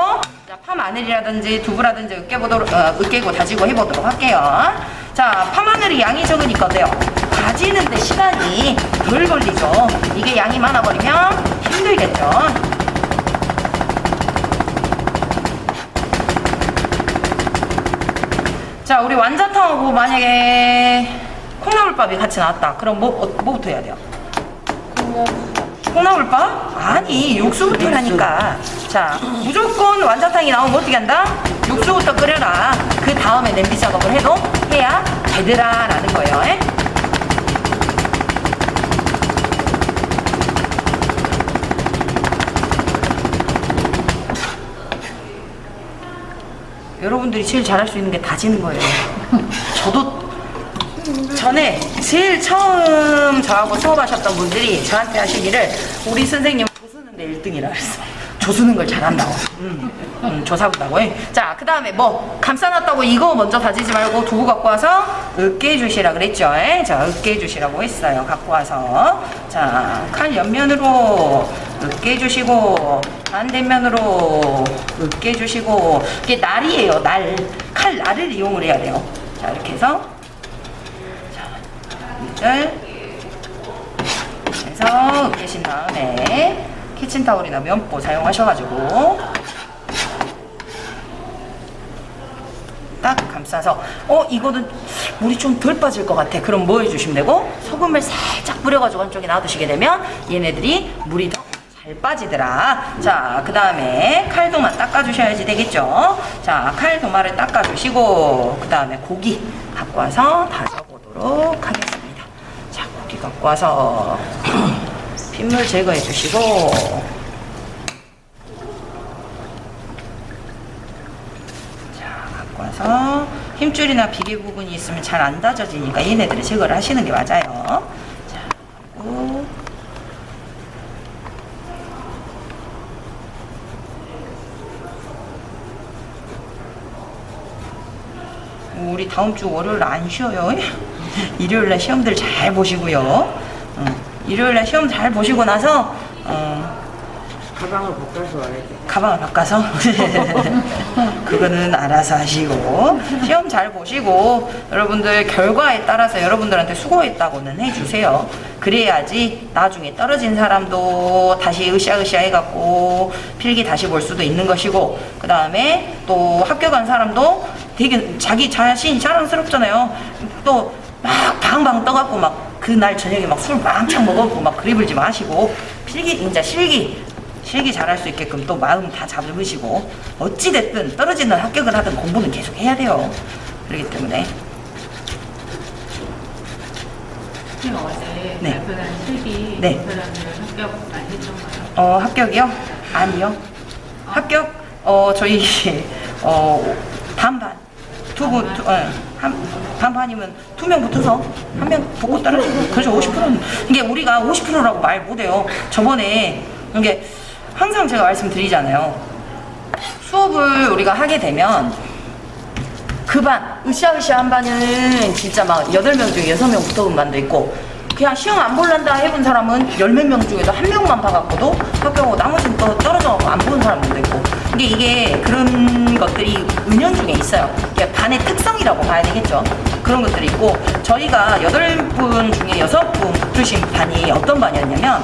자, 파 마늘이라든지 두부라든지 으깨고 다지고 해보도록 할게요. 자, 파 마늘이 양이 적으니까 어때요? 다지는데 시간이 덜 걸리죠. 이게 양이 많아버리면 힘들겠죠. 자, 우리 완자탕하고 만약에 콩나물밥이 같이 나왔다. 그럼 뭐부터 해야 돼요? 콩나물밥? 아니, 육수부터라니까. 자, 무조건 완자탕이 나오면 어떻게 한다? 육수부터 끓여라. 그 다음에 냄비 작업을 해야 되더라라는 거예요. 에? 여러분들이 제일 잘할 수 있는 게 다지는 거예요. 저도 전에 제일 처음 저하고 수업하셨던 분들이 저한테 하시기를 우리 선생님 조수는데 1등이라 그랬어. 조수는 걸 잘한다고. 조사본다고. 자, 그 다음에 뭐 감싸놨다고 이거 먼저 다지지 말고 두부 갖고 와서 으깨주시라 그랬죠. 자, 으깨주시라고 했어요. 갖고 와서 자, 칼 옆면으로 으깨주시고 반대면으로 으깨주시고 이게 날이에요. 날. 칼 날을 이용을 해야 돼요. 자, 이렇게 해서 자, 이들 해서 으깨신 다음에 키친타올이나 면보 사용하셔가지고 딱 감싸서 이거는 물이 좀 덜 빠질 것 같아. 그럼 뭐 해주시면 되고 소금을 살짝 뿌려가지고 한쪽에 놔두시게 되면 얘네들이 물이 더 잘 빠지더라. 자, 그 다음에 칼도마 닦아주셔야지 되겠죠. 자, 칼도마를 닦아주시고 그 다음에 고기 갖고 와서 다져보도록 하겠습니다. 자, 고기 갖고 와서 핏물 제거해 주시고 자, 갖고 와서 힘줄이나 비계 부분이 있으면 잘 안 다져지니까 얘네들을 제거를 하시는 게 맞아요. 자, 하고 우리 다음 주 월요일 안 쉬어요. 일요일날 시험들 잘 보시고요. 일요일날 시험 잘 보시고 나서 가방을 바꿔서 와야 돼. 가방을 바꿔서 그거는 알아서 하시고 시험 잘 보시고 여러분들 결과에 따라서 여러분들한테 수고했다고는 해주세요. 그래야지 나중에 떨어진 사람도 다시 으쌰으쌰 해갖고 필기 다시 볼 수도 있는 것이고, 그 다음에 또 합격한 사람도 되게 자기 자신이 자랑스럽잖아요. 또 막 방방 떠갖고 막 그날 저녁에 막 술 왕창 먹었고 막 그리불지 마시고 필기 이제 실기 잘할 수 있게끔 또 마음 다 잡으시고, 어찌됐든 떨어지는 합격을 하든 공부는 계속 해야 돼요. 그렇기 때문에 지금 어제 네. 발표한 실기 네. 사람들 합격 많이 했던가요? 합격이요? 아니요. 합격 저희 반반 반반이면 2명 붙어서 1명 붙고 떨어지고, 그렇죠. 50%는 이게 우리가 50%라고 말 못해요. 저번에 이게 항상 제가 말씀드리잖아요. 수업을 우리가 하게 되면 그 반, 으쌰으쌰 한 반은 진짜 막 8명 중에 6명 붙어본 반도 있고, 그냥 시험 안 볼란다 해본 사람은 10몇 명 중에도 1명만 봐갖고도 합격하고 나머지는 또 떨어져갖고 안 보는 사람들도 있고, 이게 그런 것들이 은연 중에 있어요. 이게 반의 특성이라고 봐야 되겠죠. 그런 것들이 있고, 저희가 8분 중에 6분 붙으신 반이 어떤 반이었냐면,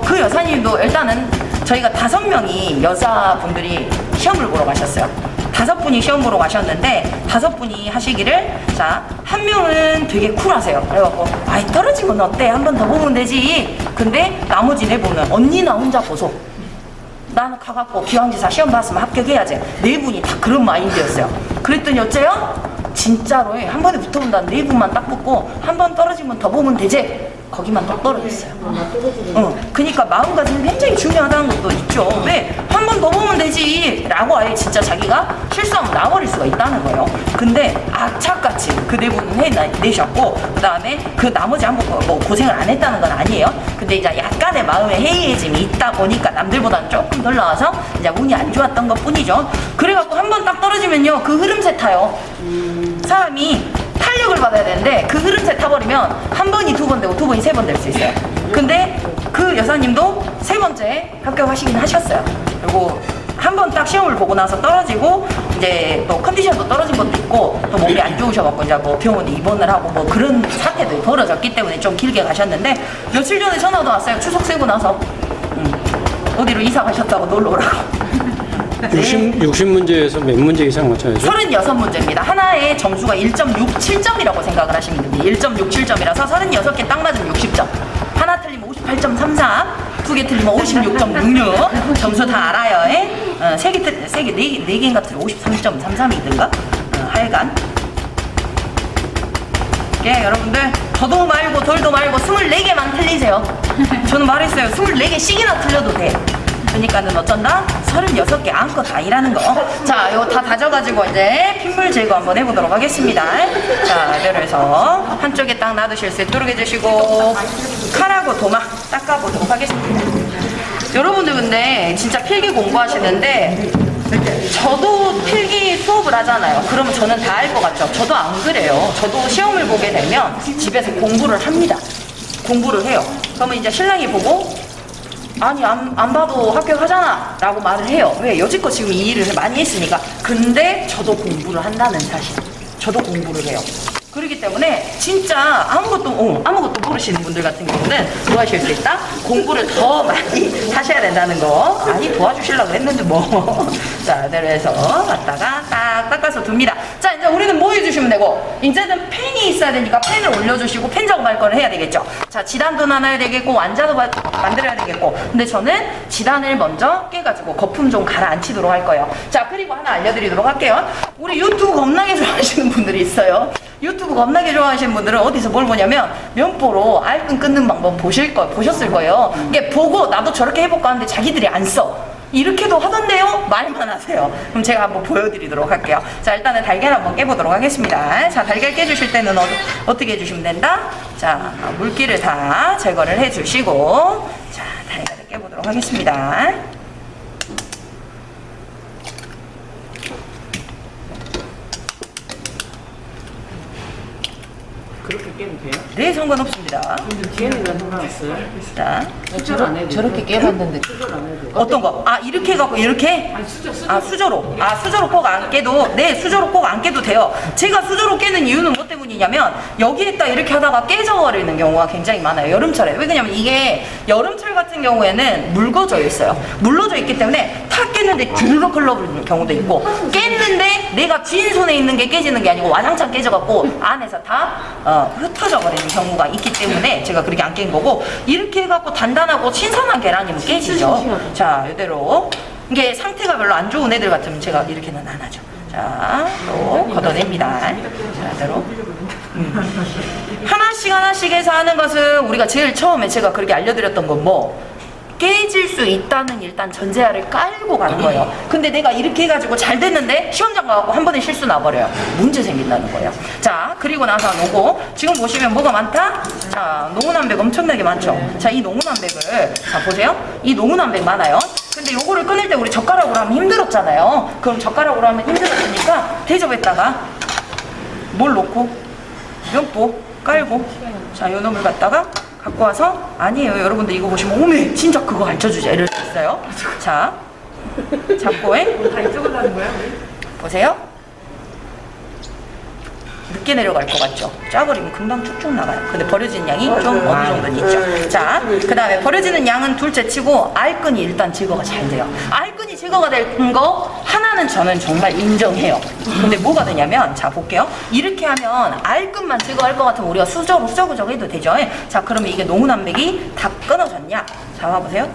그 여사님도 일단은 저희가 5명이 여자분들이 시험을 보러 가셨어요. 5분이 시험 보러 가셨는데 5분이 하시기를, 자, 한 명은 되게 쿨하세요. 그래갖고 아이 떨어지면 어때? 한 번 더 보면 되지. 근데 나머지 4분은 언니 나 혼자 보소. 나는 가갖고 기왕지사 시험 봤으면 합격해야지. 4분이 다 그런 마인드였어요. 그랬더니 어째요? 진짜로 한 번에 붙어본다는 4분만 딱 붙고 한 번 떨어지면 더 보면 되지. 거기만 딱 떨어졌어요. 그러니까 마음가짐이 굉장히 중요하다는 것도 있죠. 왜? 한 번 더 보면 되지 라고 아예 진짜 자기가 실수하면 나버릴 수가 있다는 거예요. 근데 악착같이 그 4분은 해내셨고, 그 다음에 그 나머지 한 번 뭐 고생을 안 했다는 건 아니에요. 근데 이제 약간의 마음의 해이해짐이 있다 보니까 남들보다는 조금 덜 나와서 이제 운이 안 좋았던 것 뿐이죠. 그래갖고 한 번 딱 떨어지면요, 그 흐름새 타요. 사람이 탄력을 받아야 되는데 그 흐름새 타버리면 한 번이 2번 되고 2번이 3번 될 수 있어요. 근데 그 여사님도 3번째 합격하시긴 하셨어요. 그리고 한 번 딱 시험을 보고 나서 떨어지고, 이제 또 컨디션도 떨어진 것도 있고, 또 몸이 안 좋으셔갖고 이제 뭐 병원에 입원을 하고 뭐 그런 사태들이 벌어졌기 때문에 좀 길게 가셨는데, 며칠 전에 전화도 왔어요. 추석 세고 나서 어디로 이사 가셨다고 놀러 오라고. 60문제에서 몇 문제 이상 맞춰야죠? 36문제입니다. 하나의 점수가 1.67점이라고 생각을 하시면 됩니다. 1.67점이라서 36개 딱 맞으면 60점. 하나 틀리면 58.34, 2개 틀리면 56.66. 점수 다 알아요. 예? 4개인가 틀리면 53.33이든가. 하여간. 예, 여러분들 더도 말고 덜도 말고 24개만 틀리세요. 저는 말했어요. 24개씩이나 틀려도 돼. 그러니까는 어쩐다? 36개 아무것도 아니라는 거. 자, 이거 다 다져가지고 이제 핏물 제거 한번 해보도록 하겠습니다. 자, 그래서 한쪽에 딱 놔두실 수 있도록 해주시고, 칼하고 도마 닦아보도록 하겠습니다. 여러분들 근데 진짜 필기 공부하시는데, 저도 필기 수업을 하잖아요. 그러면 저는 다 알 것 같죠? 저도 안 그래요. 저도 시험을 보게 되면 집에서 공부를 합니다. 공부를 해요. 그러면 이제 신랑이 보고, 아니 안 봐도 합격하잖아 라고 말을 해요. 왜? 여지껏 지금 이 일을 많이 했으니까. 근데 저도 공부를 한다는 사실, 저도 공부를 해요. 그렇기 때문에 진짜 아무것도 모르시는 분들 같은 경우는 뭐 하실 수 있다? 공부를 더 많이 하셔야 된다는 거. 많이 도와주시려고 했는데 뭐. 자, 그래서 갖다가 딱 닦아서 둡니다. 자, 이제 우리는 뭐 해주시면 되고, 이제는 펜이 있어야 되니까 펜을 올려주시고 펜 작업할 거를 해야 되겠죠. 자, 지단도 나눠야 되겠고 완자도 만들어야 되겠고, 근데 저는 지단을 먼저 깨가지고 거품 좀 가라앉히도록 할 거예요. 자, 그리고 하나 알려드리도록 할게요. 우리 유튜브 겁나게 좋아하시는 분들이 있어요. 유튜브 겁나게 좋아하시는 분들은 어디서 뭘 보냐면 면보로 알끈 끊는 방법 보셨을 거예요. 이게 보고 나도 저렇게 해볼까 하는데 자기들이 안 써. 이렇게도 하던데요? 말만 하세요. 그럼 제가 한번 보여드리도록 할게요. 자, 일단은 달걀 한번 깨보도록 하겠습니다. 자, 달걀 깨주실 때는 어떻게 해주시면 된다? 자, 물기를 다 제거를 해주시고, 자, 달걀을 깨보도록 하겠습니다. 그렇게 깨면 돼요? 네, 상관없습니다. 근데 뒤에는 왜 상관없어요? 자, 수저를 안 해도 저렇게 깨봤는데 수저를 안 해도 어떤 거? 아, 이렇게 해갖고 이렇게? 아, 수저로. 아, 수저로 꼭 안 깨도, 네, 수저로 꼭 안 깨도 돼요. 제가 수저로 깨는 이유는 뭐 때문이냐면, 여기에다 이렇게 하다가 깨져버리는 경우가 굉장히 많아요. 여름철에. 왜 그러냐면 이게 여름철 같은 경우에는 묽어져 있어요. 물러져 있기 때문에 탁 깼는데 주르륵 흘러버리는 경우도 있고, 깼는데 내가 쥔 손에 있는 게 깨지는 게 아니고 와장창 깨져갖고 안에서 다 흩어져 버리는 경우가 있기 때문에 제가 그렇게 안 깬 거고, 이렇게 해갖고 단단하고 신선한 계란이면 깨지죠. 자, 이대로. 이게 상태가 별로 안 좋은 애들 같으면 제가 이렇게는 안 하죠. 자, 또 걷어냅니다. 자, 이대로. 하나씩 해서 하는 것은 우리가 제일 처음에 제가 그렇게 알려드렸던 건 뭐? 깨질 수 있다는 일단 전제하를 깔고 가는 거예요. 근데 내가 이렇게 해가지고 잘 됐는데 시험장 가갖고 한 번에 실수 나버려요. 문제 생긴다는 거예요. 자, 그리고 나서 요거 지금 보시면 뭐가 많다? 자, 농운함백 엄청나게 많죠. 자, 이 농운함백을 자 보세요. 이 농운함백 많아요. 근데 요거를 꺼낼 때 우리 젓가락으로 하면 힘들었잖아요. 그럼 젓가락으로 하면 힘들었으니까 대접에다가 뭘 놓고 면보 깔고 자, 요 놈을 갖다가 갖고 와서 아니에요. 여러분들 이거 보시면 오메 진짜 그거 가르쳐주자 이럴 수 있어요. 자, 잡고 해. 다 이쪽으로 하는 거야? 보세요. 늦게 내려갈 것 같죠? 짜버리면 금방 쭉쭉 나가요. 근데 버려지는 양이 좀 어느 정도는 있죠. 자, 그 다음에 버려지는 양은 둘째 치고 알끈이 일단 제거가 잘 돼요. 알끈이 제거가 된 거 하나는 저는 정말 인정해요. 근데 뭐가 되냐면 자 볼게요. 이렇게 하면 알끈만 제거할 것 같으면 우리가 수저로 후저구적 해도 되죠. 자, 그러면 이게 농운함백이 다 끊어졌냐? 자, 봐보세요.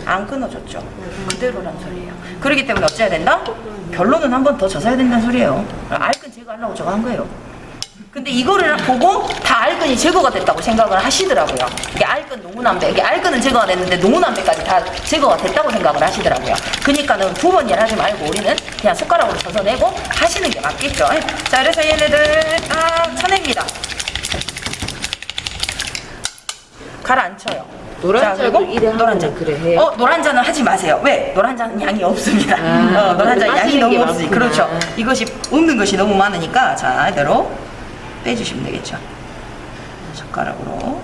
안 끊어졌죠. 그대로란 소리예요. 그렇기 때문에 어찌해야 된다? 결론은 한 번 더 젖어야 된다는 소리예요. 알끈 제거하려고 저거 한 거예요. 근데 이거를 보고 다 알끈이 제거가 됐다고 생각을 하시더라고요. 이게 알끈 농운함백, 이게 알끈은 제거가 됐는데 농운함백까지 다 제거가 됐다고 생각을 하시더라고요. 그러니까는 두 번 일하지 말고 우리는 그냥 숟가락으로 젖어내고 하시는 게 맞겠죠. 자, 그래서 얘네들 딱 쳐냅니다. 가라앉혀요. 노란 자, 잔도 그리고 이래 하면 노란 잔. 그래 해요? 노란 잔은 하지 마세요. 왜? 노란 잔은 양이 없습니다. 노란 잔 양이 빠지는 너무 게 없으니. 많구나. 그렇죠. 이것이 없는 것이 너무 많으니까 자, 이대로 빼주시면 되겠죠. 젓가락으로.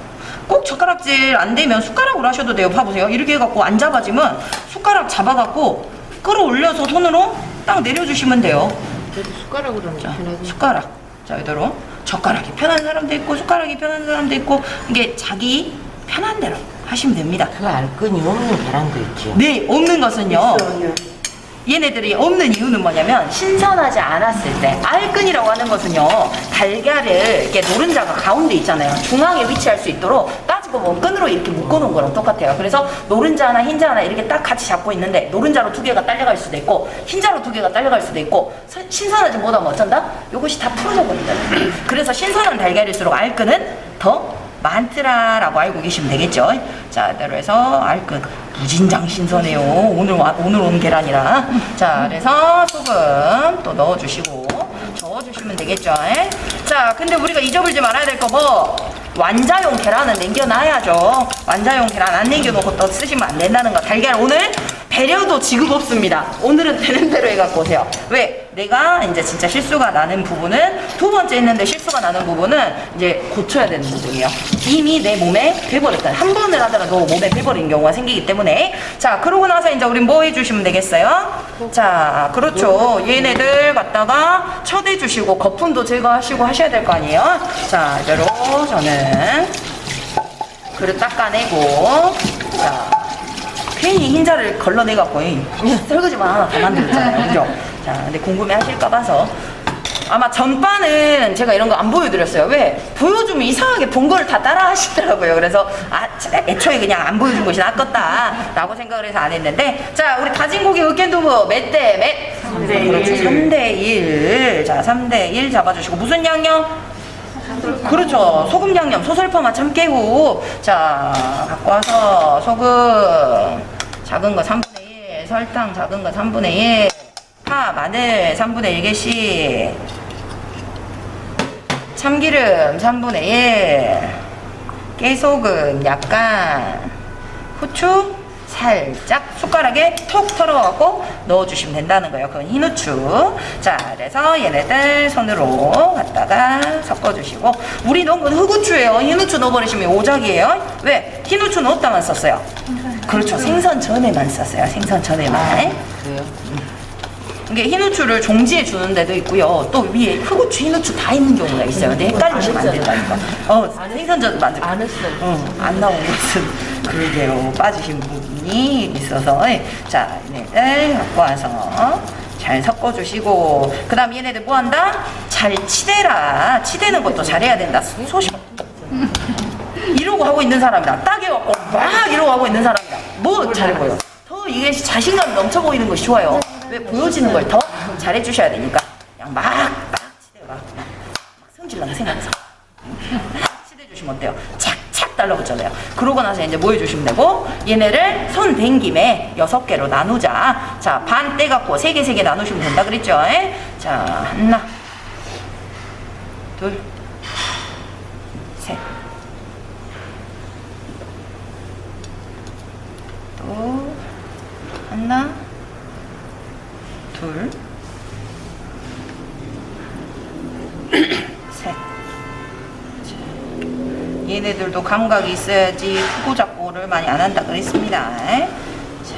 꼭 젓가락질 안 되면 숟가락으로 하셔도 돼요. 봐보세요. 이렇게 해갖고 안 잡아지면 숟가락 잡아갖고 끌어올려서 손으로 딱 내려주시면 돼요. 그래도 숟가락으로 하면 자, 편하지. 숟가락. 자, 이대로 젓가락이 편한 사람도 있고 숟가락이 편한 사람도 있고 이게 자기 편한 대로 하시면 됩니다. 그 알끈이 없는 계란도 있지. 네, 없는 것은요. 얘네들이 없는 이유는 뭐냐면 신선하지 않았을 때 알끈이라고 하는 것은요 달걀을 이렇게 노른자가 가운데 있잖아요. 중앙에 위치할 수 있도록 따지고 보면 끈으로 이렇게 묶어놓은 거랑 똑같아요. 그래서 노른자 하나 흰자 하나 이렇게 딱 같이 잡고 있는데 노른자로 두 개가 딸려갈 수도 있고 흰자로 두 개가 딸려갈 수도 있고 신선하지 못하면 어쩐다? 이것이 다 풀어져 버린다. 그래서 신선한 달걀일수록 알끈은 더 많더라라고 알고 계시면 되겠죠. 자, 이대로 해서 알끈 무진장 신선해요. 오늘 온 계란이라. 자, 그래서 소금 또 넣어주시고 저어주시면 되겠죠. 자, 근데 우리가 잊어버리지 말아야 될 거 뭐? 완자용 계란은 남겨놔야죠. 완자용 계란 안 남겨놓고 또 쓰시면 안 된다는 거. 달걀 오늘 배려도 지급 없습니다. 오늘은 되는 대로 해갖고 오세요. 왜? 내가 이제 진짜 실수가 나는 부분은 두 번째 했는데 실수가 나는 부분은 이제 고쳐야 되는 부분이에요. 이미 내 몸에 배버렸다. 한 번을 하더라도 몸에 배버린 경우가 생기기 때문에 자, 그러고 나서 이제 우린 뭐 해주시면 되겠어요? 자, 그렇죠. 얘네들 갖다가 쳐대주시고 거품도 제거하시고 하셔야 될 거 아니에요? 자, 이대로 저는 그릇 닦아내고 자. 괜히 흰자를 걸러내갖고 설거지만 하나 더 만들었잖아요. 그죠? 자, 근데 궁금해 하실까 봐서 아마 전반은 제가 이런 거 안 보여드렸어요. 왜? 보여주면 이상하게 본 걸 다 따라 하시더라고요. 그래서 애초에 그냥 안 보여준 것이 낫겠다 라고 생각을 해서 안 했는데 자, 우리 다진 고기 으깬두부 몇 대 몇? 3대1. 3대1. 자, 3대1 잡아주시고 무슨 양념? 그렇죠. 소금 양념 소설퍼만 참 깨고 자, 갖고 와서 소금 작은 거 3분의 1 설탕 작은 거 3분의 1 파 마늘 3분의 1개씩 참기름 3분의 1 깨소금 약간 후추 살짝 숟가락에 톡 털어갖고 넣어주시면 된다는 거예요. 그건 흰 후추. 자, 그래서 얘네들 손으로 갖다가 섞어주시고, 우리 넣은 건 흑후추예요. 흰 후추 넣어버리시면 오작이에요. 왜? 흰 후추 넣었다만 썼어요. 그렇죠. 생선 전에만 썼어요. 생선 전에만. 그래요? 이게 흰 후추를 종지에 주는 데도 있고요. 또 위에 흑후추, 흰 후추 다 있는 경우가 있어요. 근데 헷갈리시면 안 된다니까. 생선전 만들. 안 했어요. 안 나온 것은 그대로 빠지신 부분이 있어서. 자, 얘네들 갖고 와서 잘 섞어주시고, 그 다음 얘네들 뭐 한다? 잘 치대라. 치대는 것도 잘해야 된다. 소식. 이러고 하고 있는 사람이다. 딱 해갖고 막 이러고 하고 있는 사람이다. 뭐 잘해 보여. 더 이게 자신감 넘쳐 보이는 것이 좋아요. 왜? 보여지는 걸 더 잘해주셔야 되니까. 그냥 막 치대요. 막 성질나게 생각해서 치대주시면 어때요? 착착 달라붙잖아요. 그러고 나서 이제 뭐 해주시면 되고, 얘네를 손 댄 김에 6개로 나누자. 자, 반 떼갖고 3개 나누시면 된다 그랬죠? 자, 하나, 둘, 셋. 또 하나, 둘, 셋. 자, 얘네들도 감각이 있어야지 크고 작고를 많이 안 한다 그랬습니다. 자,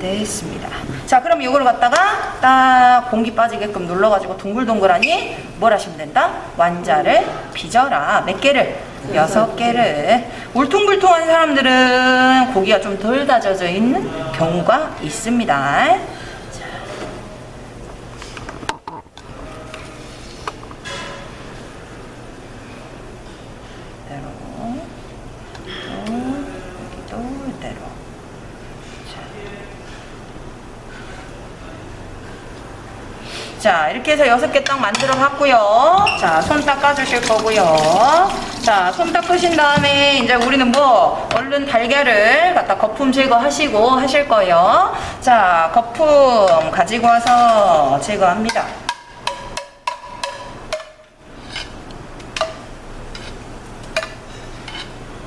됐습니다. 자, 그럼 이걸 갖다가 딱 공기 빠지게끔 눌러가지고 동글동글하니 뭘 하시면 된다? 완자를 빚어라. 몇 개를? 6개를. 울퉁불퉁한 사람들은 고기가 좀 덜 다져져 있는 경우가 있습니다. 자. 이대로. 여기도 이대로. 자, 이렇게 해서 6개 딱 만들어 봤고요. 자, 손 닦아주실 거고요. 자, 손 닦으신 다음에 이제 우리는 뭐 얼른 달걀을 갖다 거품 제거하시고 하실 거예요. 자, 거품 가지고 와서 제거합니다.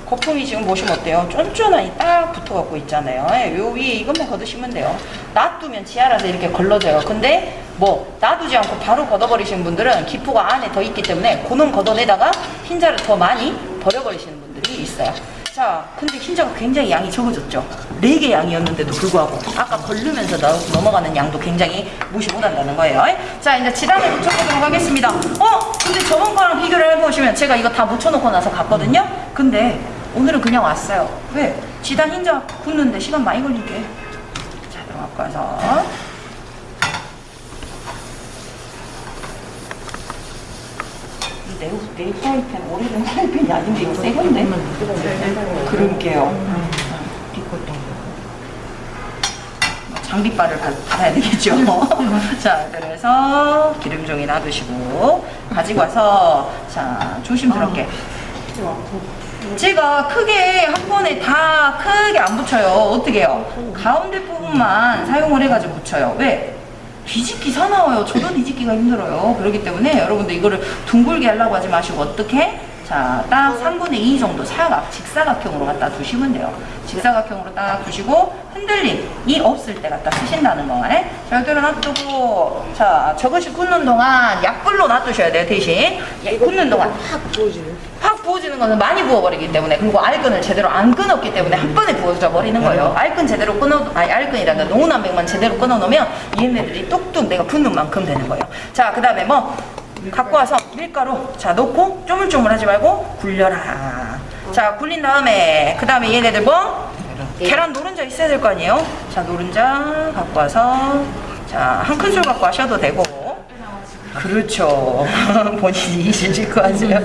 거품이 지금 보시면 어때요? 쫀쫀하니 딱 붙어갖고 있잖아요. 요 위에 이것만 걷으시면 돼요. 놔두면 지알아서 이렇게 걸러져요. 근데 뭐 놔두지 않고 바로 걷어버리시는 분들은 기포가 안에 더 있기 때문에 그놈 걷어내다가 흰자를 더 많이 버려버리시는 분들이 있어요. 자, 근데 흰자가 굉장히 양이 적어졌죠. 4개 양이었는데도 불구하고 아까 걸르면서 넘어가는 양도 굉장히 무시 못한다는 거예요. 자, 이제 지단을 묻혀보도록 하겠습니다. 근데 저번 거랑 비교를 해보시면 제가 이거 다 묻혀놓고 나서 갔거든요. 근데 오늘은 그냥 왔어요. 왜? 지단 흰자 굽는데 시간 많이 걸리게. 자, 그럼 갖고 와서 내 프라이팬 오래된 프라이팬이 아닌데 이거 새 건데? 그러게요. 장비빨을 받아야 되겠죠. 자, 그래서 기름종이 놔두시고 가지고 와서, 자, 조심스럽게. 제가 크게 한 번에 다 크게 안 붙여요. 어떻게 해요? 가운데 부분만 사용을 해가지고 붙여요. 왜? 뒤집기 사나워요. 저도 뒤집기가 힘들어요. 그렇기 때문에 여러분들 이거를 둥글게 하려고 하지 마시고 어떻게? 자, 딱 3분의 2 정도 직사각형으로 갖다 두시면 돼요. 직사각형으로 딱 두시고 흔들림이 없을 때 갖다 쓰신다는 거네. 자, 여기로 놔두고, 자, 저것이 굽는 동안 약불로 놔두셔야 돼요. 대신 굽는 동안 확 부어지는 거는 많이 부어버리기 때문에, 그리고 알끈을 제대로 안 끊었기 때문에 한 번에 부어져 버리는 거예요. 알끈 제대로 알끈이란다. 농우난백만 제대로 끊어놓으면 얘네들이 뚝뚝 내가 붓는 만큼 되는 거예요. 자, 그 다음에 뭐 갖고 와서 밀가루 자 넣고 쪼물쪼물하지 말고 굴려라. 자, 굴린 다음에 그 다음에 얘네들 뭐 계란 노른자 있어야 될 거 아니에요. 자, 노른자 갖고 와서 자, 한 큰술 갖고 하셔도 되고. 그렇죠. 본인이 실질거 하세요.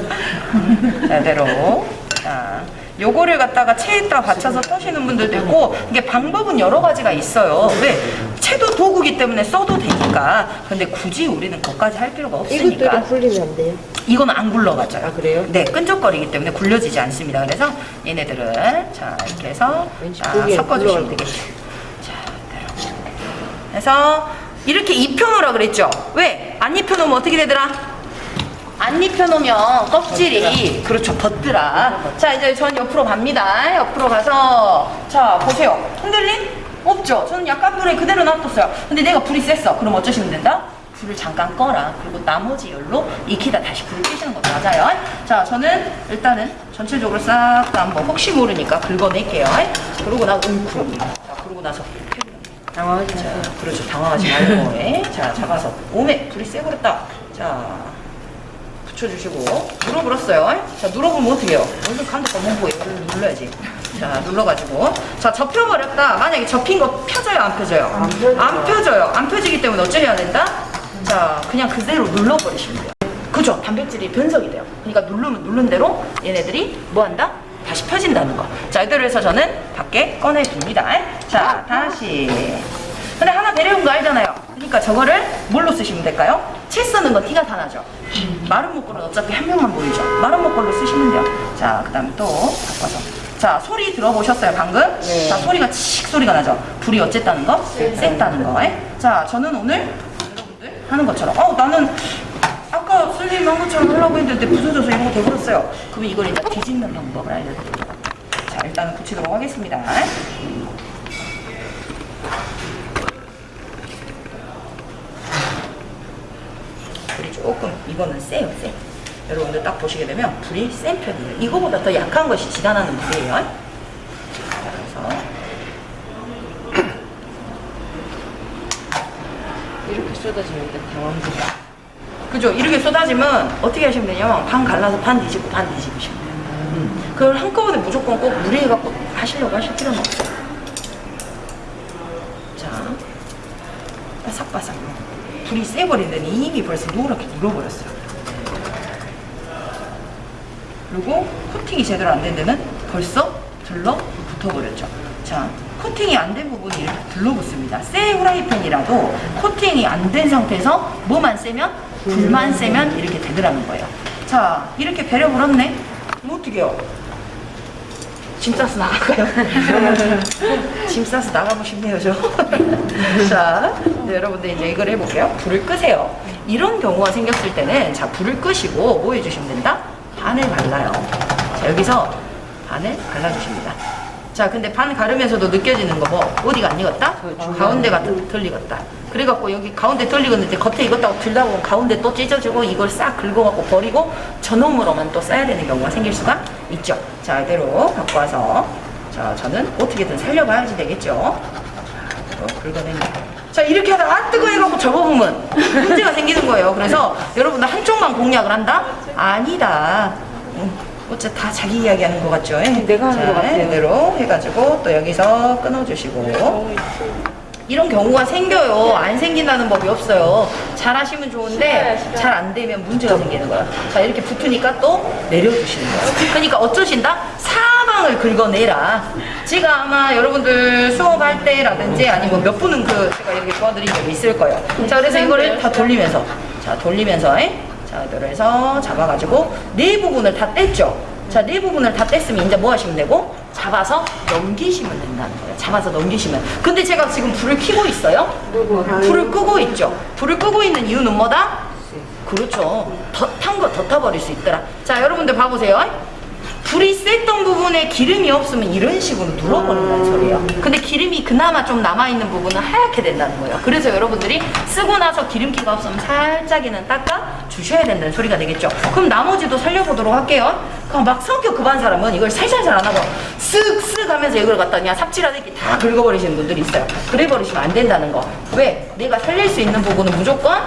자, 이대로. 자, 요거를 갖다가 체에다 받쳐서 떠시는 분들도 있고, 이게 방법은 여러 가지가 있어요. 왜? 채도 도구기 때문에 써도 되니까. 근데 굳이 우리는 그것까지 할 필요가 없으니까. 이것들은 굴리면 안 돼요? 이건 안 굴러가져요. 아, 그래요? 네, 끈적거리기 때문에 굴려지지 않습니다. 그래서 얘네들은 자, 이렇게 해서 섞어주시면 되겠죠. 자, 이대로. 그래서 이렇게 입혀놓으라 그랬죠. 왜? 안 입혀놓으면 어떻게 되더라? 안 입혀놓으면 껍질이 그렇죠 벗더라. 자 이제 전 옆으로 갑니다. 옆으로 가서 자 보세요. 흔들림? 없죠. 저는 약간 불에 그대로 놔뒀어요. 근데 내가 불이 셌어. 그럼 어쩌시면 된다? 불을 잠깐 꺼라. 그리고 나머지 열로 익히다 다시 불을 끄시는 것도 맞아요. 자 저는 일단은 전체적으로 싹 다 한번 혹시 모르니까 긁어낼게요. 그러고 나서 그러고 나서 당황하지 마세요. 그렇죠. 당황하지 말고. 자 잡아서 오메 불이 세버렸다. 자 붙여주시고 눌러버렸어요. 자 눌러보면 어떻게 해요? 여기 감독과 몸보에 눌러야지. 자 눌러가지고 자 접혀버렸다. 만약에 접힌 거 펴져요 안 펴져요? 안 펴져요. 안 펴지기 때문에 어쩌해야 된다? 자 그냥 그대로 눌러버리시면 돼요. 그죠? 단백질이 변성이 돼요. 그러니까 누르면 누른 대로 얘네들이 뭐한다? 다시 펴진다는 거. 자 이대로 해서 저는 밖에 꺼내줍니다. 자 다시 근데 하나 데려온 거 알잖아요. 그러니까 저거를 뭘로 쓰시면 될까요? 채 쓰는 거 티가 다 나죠? 마른 목걸은 어차피 한 명만 보이죠? 마른 목걸로 쓰시면 돼요. 자 그 다음에 또 바꿔서 자 소리 들어보셨어요 방금? 네. 자 소리가 칙 소리가 나죠? 불이 어쨌다는 거? 셌다는 거. 자 저는 오늘 여러분들 하는 것처럼 나는 아까 선생님 한 것처럼 하려고 했는데 부서져서 이러고 돼버렸어요. 그럼 이걸 이제 뒤집는 방법을 알려드릴게요. 자 일단은 붙이도록 하겠습니다. 불이 조금 이거는 세요 세. 여러분들 딱 보시게 되면 불이 센 편이에요. 이거보다 더 약한 것이 지단하는 불이에요. 그래서 이렇게 쏟아지면 당황하지. 그죠? 이렇게 쏟아지면 어떻게 하시면 되냐면 반 갈라서 반 뒤집고 반 뒤집으시면 돼요. 그걸 한꺼번에 무조건 꼭 무리해갖고 하시려고 하실 필요는 없어요. 자, 바삭바삭. 불이 세버리더니 이미 벌써 노랗게 눌어버렸어요. 그리고 코팅이 제대로 안 된 데는 벌써 들러붙어버렸죠. 자, 코팅이 안 된 부분이 이렇게 들러붙습니다. 새 후라이팬이라도 코팅이 안 된 상태에서 뭐만 세면 불만 세면 이렇게 되더라는 거예요. 자 이렇게 배려버렸네. 뭐 어떻게 해요? 짐 싸서 나갈까요? 짐 싸서 나가보시면 돼요. 자 네, 여러분들 이제 이걸 해볼게요. 불을 끄세요. 이런 경우가 생겼을 때는 자 불을 끄시고 뭐 해주시면 된다? 반을 갈라요. 자 여기서 반을 갈라주십니다. 자 근데 반 가르면서도 느껴지는 거 뭐 어디가 안 익었다? 가운데가 덜 익었다. 그래갖고 여기 가운데 덜 익었는데 겉에 익었다고 들다 보면 가운데 또 찢어지고 이걸 싹 긁어갖고 버리고 저놈으로만 또 써야 되는 경우가 생길 수가 있죠. 자 이대로 갖고 와서 자 저는 어떻게든 살려봐야지 되겠죠. 자 긁어냅니다. 자 이렇게 하다가 아 뜨거 해갖고 접어보면 문제가 생기는 거예요. 그래서 여러분들 한쪽만 공략을 한다? 아니다. 어째 다 자기 이야기하는 것 같죠? 내가 하는 것 같아요. 이대로 해가지고 또 여기서 끊어주시고 이런 경우가 생겨요. 안 생긴다는 법이 없어요. 잘 하시면 좋은데 잘 안 되면 문제가 생기는 거야. 자 이렇게 붙으니까 또 내려주시는 거예요. 그러니까 어쩌신다? 사방을 긁어내라. 제가 아마 여러분들 수업할 때라든지 아니면 몇 분은 제가 이렇게 도와드린 적이 있을 거예요. 자 그래서 이거를 다 돌리면서 자 자, 이대로 해서 잡아가지고 네 부분을 다 뗐죠. 자, 네 부분을 다 뗐으면 이제 뭐 하시면 되고 잡아서 넘기시면 된다는 거예요. 잡아서 넘기시면. 근데 제가 지금 불을 켜고 있어요. 불을 끄고 있죠. 불을 끄고 있는 이유는 뭐다? 그렇죠. 탄 거 더 타버릴 수 있더라. 자, 여러분들 봐보세요. 불이 셌던 부분에 기름이 없으면 이런 식으로 눌러버린다는 소리예요. 근데 기름이 그나마 좀 남아있는 부분은 하얗게 된다는 거예요. 그래서 여러분들이 쓰고 나서 기름기가 없으면 살짝이는 닦아 주셔야 된다는 소리가 되겠죠. 그럼 나머지도 살려보도록 할게요. 그럼 막 성격 급한 사람은 이걸 살살살 안 하고 쓱쓱 하면서 이걸 갖다 그냥 삽질하듯이 다 긁어버리시는 분들이 있어요. 그래 버리시면 안 된다는 거. 왜? 내가 살릴 수 있는 부분은 무조건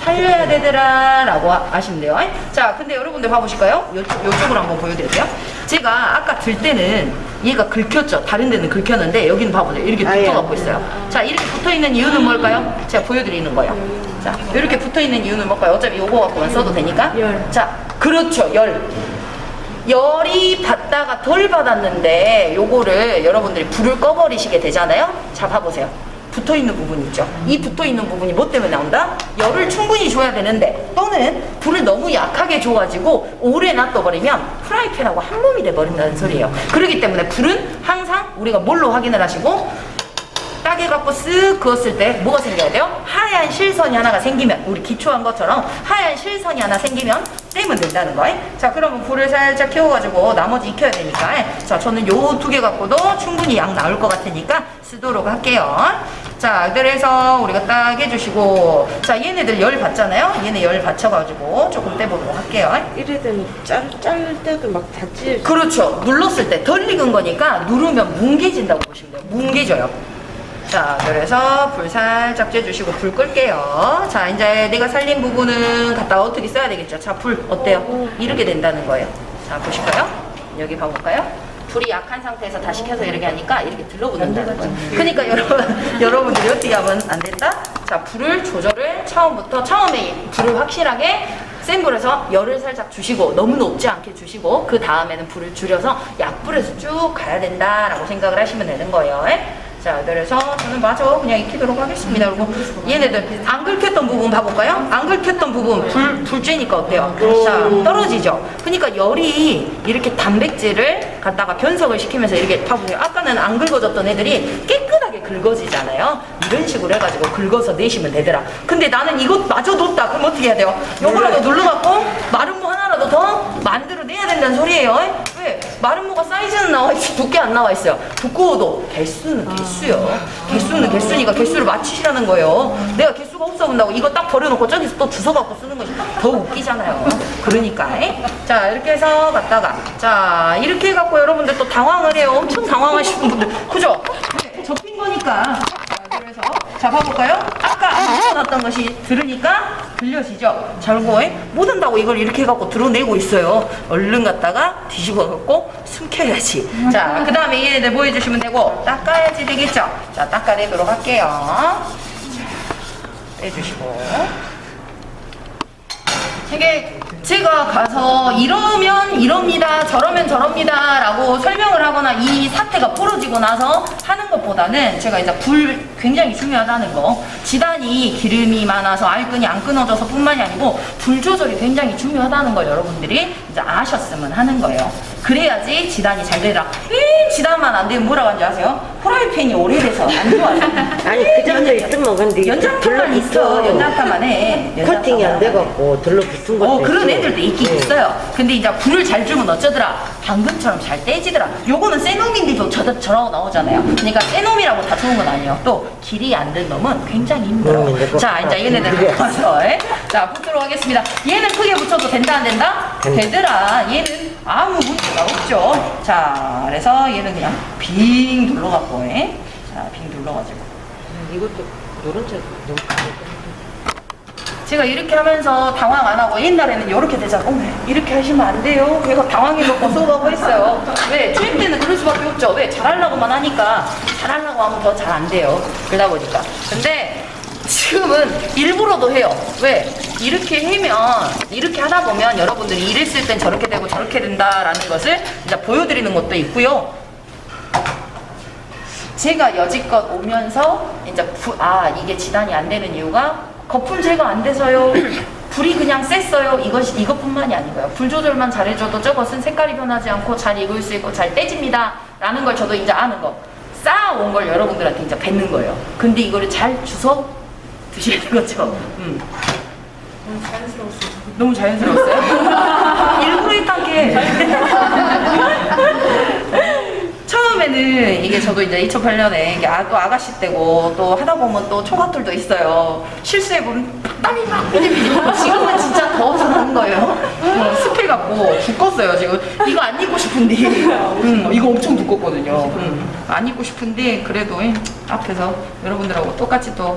살려야 되더라 라고 하시면 돼요. 자 근데 여러분들 봐보실까요? 요쪽으로 한번 보여드릴게요. 제가 아까 들 때는 얘가 긁혔죠. 다른 데는 긁혔는데 여기는 봐보세요. 이렇게 붙어갖고 있어요. 자 이렇게 붙어있는 이유는 뭘까요? 제가 보여드리는 거예요. 자 이렇게 붙어있는 이유는 뭘까요? 어차피 요거 갖고만 써도 되니까. 자 그렇죠. 열이 받다가 덜 받았는데 요거를 여러분들이 불을 꺼버리시게 되잖아요. 자 봐보세요. 붙어있는 부분 있죠. 이 붙어있는 부분이 뭐 때문에 나온다? 열을 충분히 줘야 되는데 또는 불을 너무 약하게 줘가지고 오래 놔둬버리면 프라이팬하고 한 몸이 돼버린다는 소리예요. 그렇기 때문에 불은 항상 우리가 뭘로 확인을 하시고 딱 해갖고 쓱 그었을 때 뭐가 생겨야 돼요? 하얀 실선이 하나가 생기면, 우리 기초한 것처럼 하얀 실선이 하나 생기면 떼면 된다는 거예요. 자, 그러면 불을 살짝 켜가지고 나머지 익혀야 되니까, 자, 저는 요 2개 갖고도 충분히 양 나올 것 같으니까 쓰도록 할게요. 자, 그래서 우리가 딱 해주시고, 자, 얘네들 열 받잖아요. 얘네 열 받쳐가지고 조금 떼보도록 할게요. 이래 되면 자를 때도 막 다 찢어져. 그렇죠. 눌렀을 때 덜 익은 거니까 누르면 뭉개진다고 보시면 돼요. 뭉개져요. 자, 그래서 불 살짝 쬐주시고 불 끌게요. 자, 이제 내가 살린 부분은 갖다가 어떻게 써야 되겠죠? 자, 불 어때요? 이렇게 된다는 거예요. 자, 보실까요? 여기 봐볼까요? 불이 약한 상태에서 다시 켜서 이렇게 하니까 이렇게 들러붙는다는 거예요. 그러니까 여러분들이 어떻게 하면 안 된다? 자, 불을 조절을 처음에 불을 확실하게 센 불에서 열을 살짝 주시고 너무 높지 않게 주시고 그 다음에는 불을 줄여서 약불에서 쭉 가야 된다라고 생각을 하시면 되는 거예요. 자, 그래서 저는 마저 그냥 익히도록 하겠습니다. 그리고 얘네들 안 긁혔던 부분 봐볼까요? 안 긁혔던 부분 불 쬐니까 어때요? 자, 떨어지죠? 그러니까 열이 이렇게 단백질을 갖다가 변석을 시키면서 이렇게 봐보세요. 아까는 안 긁어졌던 애들이 깨끗하게 긁어지잖아요. 이런 식으로 해가지고 긁어서 내시면 되더라. 근데 나는 이것마저 높다. 그럼 어떻게 해야 돼요? 요거라도 눌러갖고 마른 무 하나라도 더 만들어내야 된다는 소리예요. 왜? 마른 무가 사이즈는 나와 있지 두께 안 나와 있어요. 두꺼워도 개수는 개수요. 개수는 개수니까 개수를 맞추시라는 거예요. 내가 개수가 없어 본다고 이거 딱 버려놓고 저기서 또 주워갖고 쓰는 것이 더 웃기잖아요. 그러니까. 자, 이렇게 해서 갖다가 자, 이렇게 해갖고 여러분들 또 당황을 해요. 엄청 당황하시는 분들. 그죠? 네, 접힌 거니까. 자, 그래서 자, 봐볼까요? 아까 안 붙여놨던 것이 들으니까 들려지죠? 잘고 못 한다고 이걸 이렇게 해갖고 드러내고 있어요. 얼른 갖다가 뒤집어갖고 숨겨야지. 자, 그 다음에 얘네들 뭐 해주시면 되고 닦아야지 되겠죠? 자, 닦아내도록 할게요. 자, 빼주시고 이게 제가 가서 이러면 이럽니다, 저러면 저럽니다 라고 설명을 하거나 이 사태가 벌어지고 나서 하는 것보다는 제가 이제 불 굉장히 중요하다는 거, 지단이 기름이 많아서 알끈이 안 끊어져서 뿐만이 아니고 불 조절이 굉장히 중요하다는 걸 여러분들이 이제 아셨으면 하는 거예요. 그래야지 지단이 잘 되더라. 지단만 안 되면 뭐라고 하는지 아세요? 프라이팬이 오래돼서 안 좋아요. 아니 그 정도 있으면 근데 연장판만 있어. 연장판만 해. 코팅이 안 돼갖고 들러붙은 것도 그런 있고. 애들도 있긴 있어요. 근데 이제 불을 잘 주면 어쩌더라? 방금처럼 잘 떼지더라. 요거는 센 놈인데도 저라고 나오잖아요. 그러니까 센 놈이라고 다 좋은 건 아니에요. 또 길이 안 든 놈은 굉장히 힘들어. 자, 이제 얘네들 봐서 자, 붙도록 하겠습니다. 얘는 크게 붙여도 된다 안 된다? 되더라. 얘는 아무 문제가 없죠. 자, 그래서 얘는 그냥 빙 눌러갖고 자, 빙 눌러가지고 이것도 노른자 너무 제가 이렇게 하면서 당황 안 하고 옛날에는 이렇게 되잖아. 이렇게 하시면 안 돼요. 그래서 당황해놓고 쏘가고 했어요. 왜? 초임 때는 그럴 수밖에 없죠. 왜? 잘하려고만 하니까 잘하려고 하면 더 잘 안 돼요. 그러다 보니까. 근데 지금은 일부러도 해요. 왜? 이렇게 하면, 이렇게 하다 보면 여러분들이 이랬을 땐 저렇게 되고 저렇게 된다라는 것을 이제 보여드리는 것도 있고요. 제가 여지껏 오면서 이제 이게 지단이 안 되는 이유가 거품 제거 안 돼서요. 불이 그냥 셌어요. 이것뿐만이 아니고요. 불 조절만 잘해줘도 저것은 색깔이 변하지 않고 잘 익을 수 있고 잘 떼집니다. 라는 걸 저도 이제 아는 거. 쌓아온 걸 여러분들한테 이제 뱉는 거예요. 근데 이거를 잘 주워 드셔야 되겠죠. 너무 자연스러웠어요? 일부러 했던 게. 처음에는 이게 저도 이제 2008년에 이게 또 아가씨 때고 또 하다 보면 또 초가들도 있어요. 실수해보면 땀이 막 삐리삐리. 지금은 진짜 더워서 나는 거예요. 습해갖고 죽겠어요 지금. 이거 안 입고 싶은데 이거 엄청 두껍거든요. 안 입고 싶은데 그래도 앞에서 여러분들하고 똑같이 또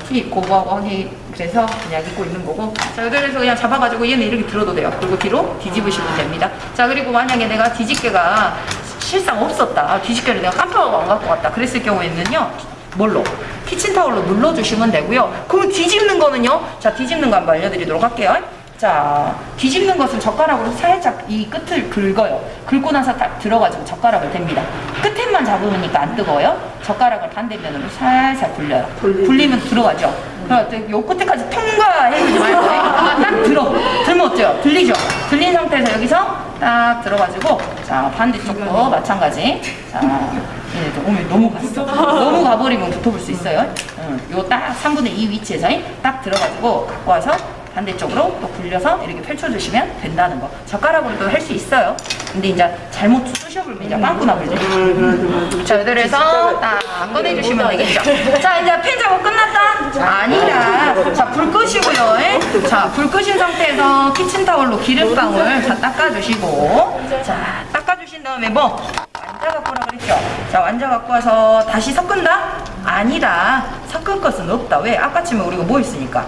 투입 고부하고 하기 그래서 그냥 입고 있는 거고. 자, 그래서 그냥 잡아가지고 얘는 이렇게 들어도 돼요. 그리고 뒤로 뒤집으시면 됩니다. 자, 그리고 만약에 내가 뒤집개가 실상 없었다. 뒤집개를 내가 깜빡하고 안 갖고 왔다. 그랬을 경우에는요. 뭘로? 키친타올로 눌러주시면 되고요. 그럼 뒤집는 거는요. 자, 뒤집는 거 한번 알려드리도록 할게요. 자, 뒤집는 것은 젓가락으로 살짝 이 끝을 긁어요. 긁고 나서 딱 들어가지고 젓가락을 댑니다. 끝에만 잡으니까 안 뜨거워요. 젓가락을 반대면으로 살살 굴려요. 굴리면 들어가죠. 그러니까 요 끝에까지 통과해주지 말고 딱 들면 어때요? 들리죠? 들린 상태에서 여기서 딱 들어가지고 자 반대쪽도 마찬가지. 자 오면 너무 갔어. 너무 가버리면 붙어볼 수 있어요. 요 딱 3분의 2 위치에서 딱 들어가지고 갖고 와서 반대쪽으로 또 굴려서 이렇게 펼쳐주시면 된다는 거. 젓가락으로도 할 수 있어요. 근데 이제 잘못 쑤셔불면 이제 빵꾸 나버리죠. 자, 그래서 딱 꺼내주시면 되겠죠. 자, 이제 팬 작업 끝났다? 아니라. 자, 불 끄시고요. 자, 불 끄신 상태에서 키친타올로 기름방울 자, 닦아주시고. 자, 닦아주신 다음에 뭐? 완자 갖고 오라 그랬죠? 자, 완자 갖고 와서 다시 섞은다? 아니다. 섞을 것은 없다. 왜? 아까쯤에 우리가 뭐 했으니까?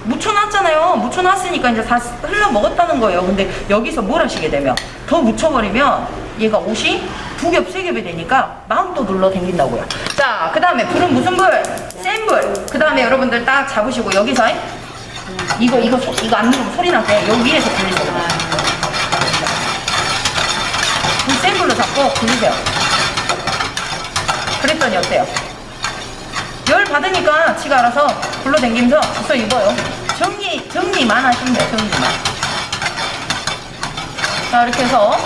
묻혀놨잖아요. 묻혀놨으니까 이제 다 흘러 먹었다는 거예요. 근데 여기서 뭘 하시게 되면 더 묻혀버리면 얘가 옷이 2겹, 3겹이 되니까 마음도 눌러 당긴다고요. 자, 그 다음에 불은 무슨 불? 센 불. 그 다음에 여러분들 딱 잡으시고 여기서 이거 안 누르면 소리 나게 여기 위에서 굴리세요. 불 센 불로 잡고 굴리세요. 그랬더니 어때요? 열 받으니까 지가 알아서 불러당기면서 벌써 입어요. 정리만 하시면 돼요. 정리만. 자, 이렇게 해서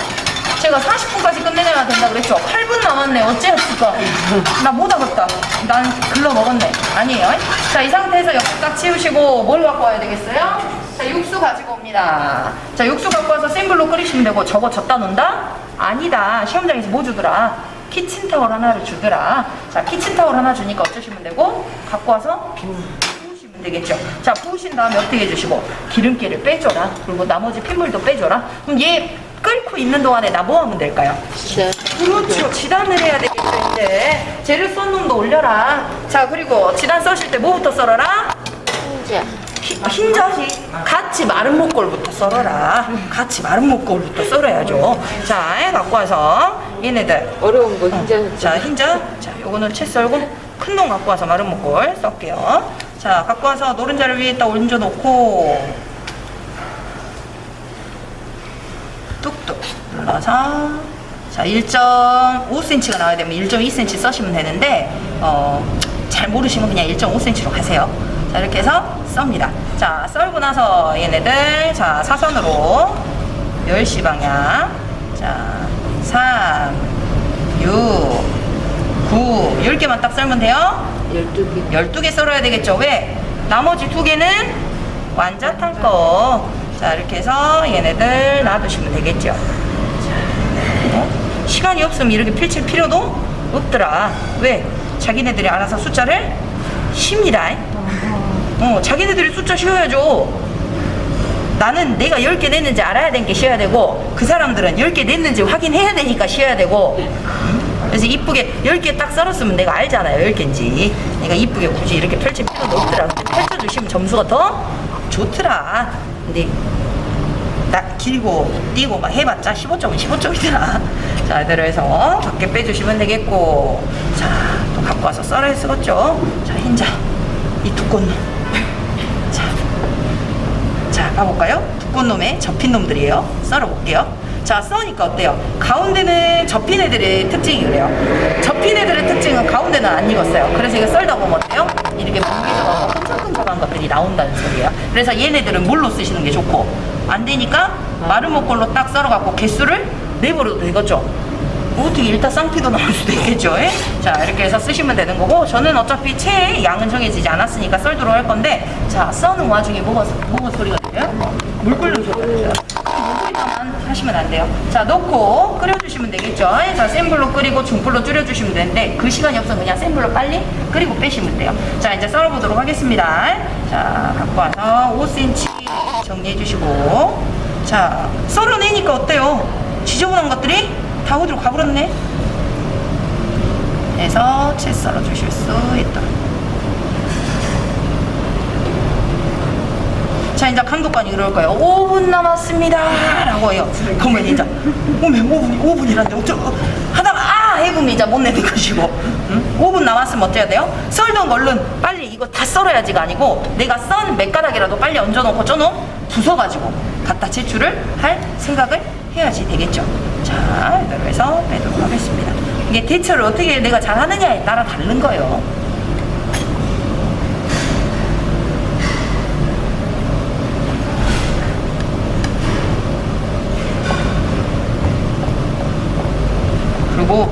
제가 40분까지 끝내야 된다 그랬죠. 8분 남았네. 어째였을까? 나 못 하겠다. 난 글러 먹었네. 아니에요. 자, 이 상태에서 옆에 딱 치우시고 뭘 갖고 와야 되겠어요? 자, 육수 가지고 옵니다. 자, 육수 갖고 와서 센 불로 끓이시면 되고 저거 젓다 놓는다? 아니다. 시험장에서 뭐 주더라? 키친타월 하나를 주더라. 자, 키친타월 하나 주니까 어쩌시면 되고 갖고 와서 부으시면 되겠죠. 자, 부으신 다음에 어떻게 해주시고 기름기를 빼줘라. 그리고 나머지 핏물도 빼줘라. 그럼 얘 끓고 있는 동안에 나 뭐 하면 될까요? 그렇죠. 지단을 해야 되겠죠. 이제 재료 썬 놈도 올려라. 자, 그리고 지단 써실 때 뭐부터 썰어라? 흰자시 같이 마른 목골부터 썰어라. 같이 마른 목골부터 썰어야죠. 자, 갖고 와서 얘네들 어려운 거 흰자. 자, 흰자. 자, 요거는 채 썰고 큰 놈 갖고 와서 마른 목골 썰게요. 자, 갖고 와서 노른자를 위에다 얹어 놓고 뚝뚝 눌러서 자, 1.5cm가 나와야 되면 1.2cm 써시면 되는데 잘 모르시면 그냥 1.5cm로 가세요. 자, 이렇게 해서 썹니다. 자, 썰고 나서 얘네들 자, 사선으로 10시 방향 자, 3 6 9 10개만 딱 썰면 돼요. 12개. 12개 썰어야 되겠죠. 왜? 나머지 2개는 완자탄 거. 자, 이렇게 해서 얘네들 놔두시면 되겠죠. 자, 시간이 없으면 이렇게 펼칠 필요도 없더라. 왜? 자기네들이 알아서 숫자를 쉽니다. 자기네들이 숫자 쉬어야죠. 나는 내가 10개 냈는지 알아야 되는 게 쉬어야 되고 그 사람들은 10개 냈는지 확인해야 되니까 쉬어야 되고 그래서 이쁘게 10개 딱 썰었으면 내가 알잖아요. 10개인지. 내가 이쁘게 굳이 이렇게 펼칠 필요도 없더라. 근데 펼쳐주시면 점수가 더 좋더라. 근데 나 길고 뛰고 막 해봤자 15점은 15점이더라. 자, 이대로 해서 밖에 빼주시면 되겠고 자, 또 갖고 와서 썰어야 쓰겠죠. 자, 흰자 이 두꺼운 놈 자, 봐볼까요? 두꺼운 놈에 접힌 놈들이에요. 썰어볼게요. 자, 써니까 어때요? 가운데는 접힌 애들의 특징이 그래요. 접힌 애들의 특징은 가운데는 안 익었어요. 그래서 이거 썰다 보면 어때요? 이렇게 뭉개져가고 끈적끈적한 것들이 나온다는 소리예요. 그래서 얘네들은 물로 쓰시는 게 좋고 안 되니까 마른 목골로 딱 썰어갖고 개수를 내버려도 되겠죠. 어떻게 일타 쌍피도 나올 수도 있겠죠. 예? 자, 이렇게 해서 쓰시면 되는 거고 저는 어차피 채 양은 정해지지 않았으니까 썰도록 할 건데 자, 써는 와중에 뭐가 소리가 들려요? 물 끓는 소리가 들려요. 물소리만 하시면 안 돼요. 자, 넣고 끓여주시면 되겠죠. 예? 자, 센 불로 끓이고 중불로 줄여주시면 되는데 그 시간이 없으면 그냥 센 불로 빨리 끓이고 빼시면 돼요. 자, 이제 썰어보도록 하겠습니다. 자, 갖고 와서 5cm 정리해주시고 자, 썰어내니까 어때요? 지저분한 것들이 다 어디로 가버렸네. 해서 채 썰어 주실 수 있다. 자, 이제 감독관이 그럴 거예요. 5분 남았습니다 라고 해요. 그러면 이제 5분이란데 어쩌 하다가 해보면 이제 못 내는 것이고 5분 남았으면 어때야 돼요? 썰던 걸른 빨리 이거 다 썰어야지가 아니고 내가 썬 몇 가닥이라도 빨리 얹어놓고 쪄놓 부숴가지고 갖다 제출을 할 생각을 해야지 되겠죠. 자, 이대로 해서 빼도록 하겠습니다. 이게 대처를 어떻게 내가 잘하느냐에 따라 다른 거예요.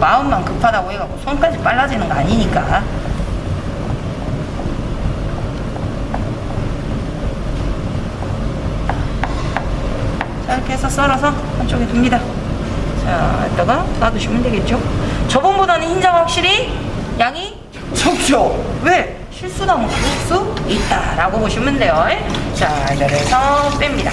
마음만 급하다고 해갖고 손까지 빨라지는 거 아니니까. 자, 이렇게 해서 썰어서 한쪽에 둡니다. 자, 이따가 놔두시면 되겠죠. 저번보다는 흰자가 확실히 양이 적죠. 왜? 실수나면 그럴 수 있다라고 보시면 돼요. 자, 이렇게 해서 뺍니다.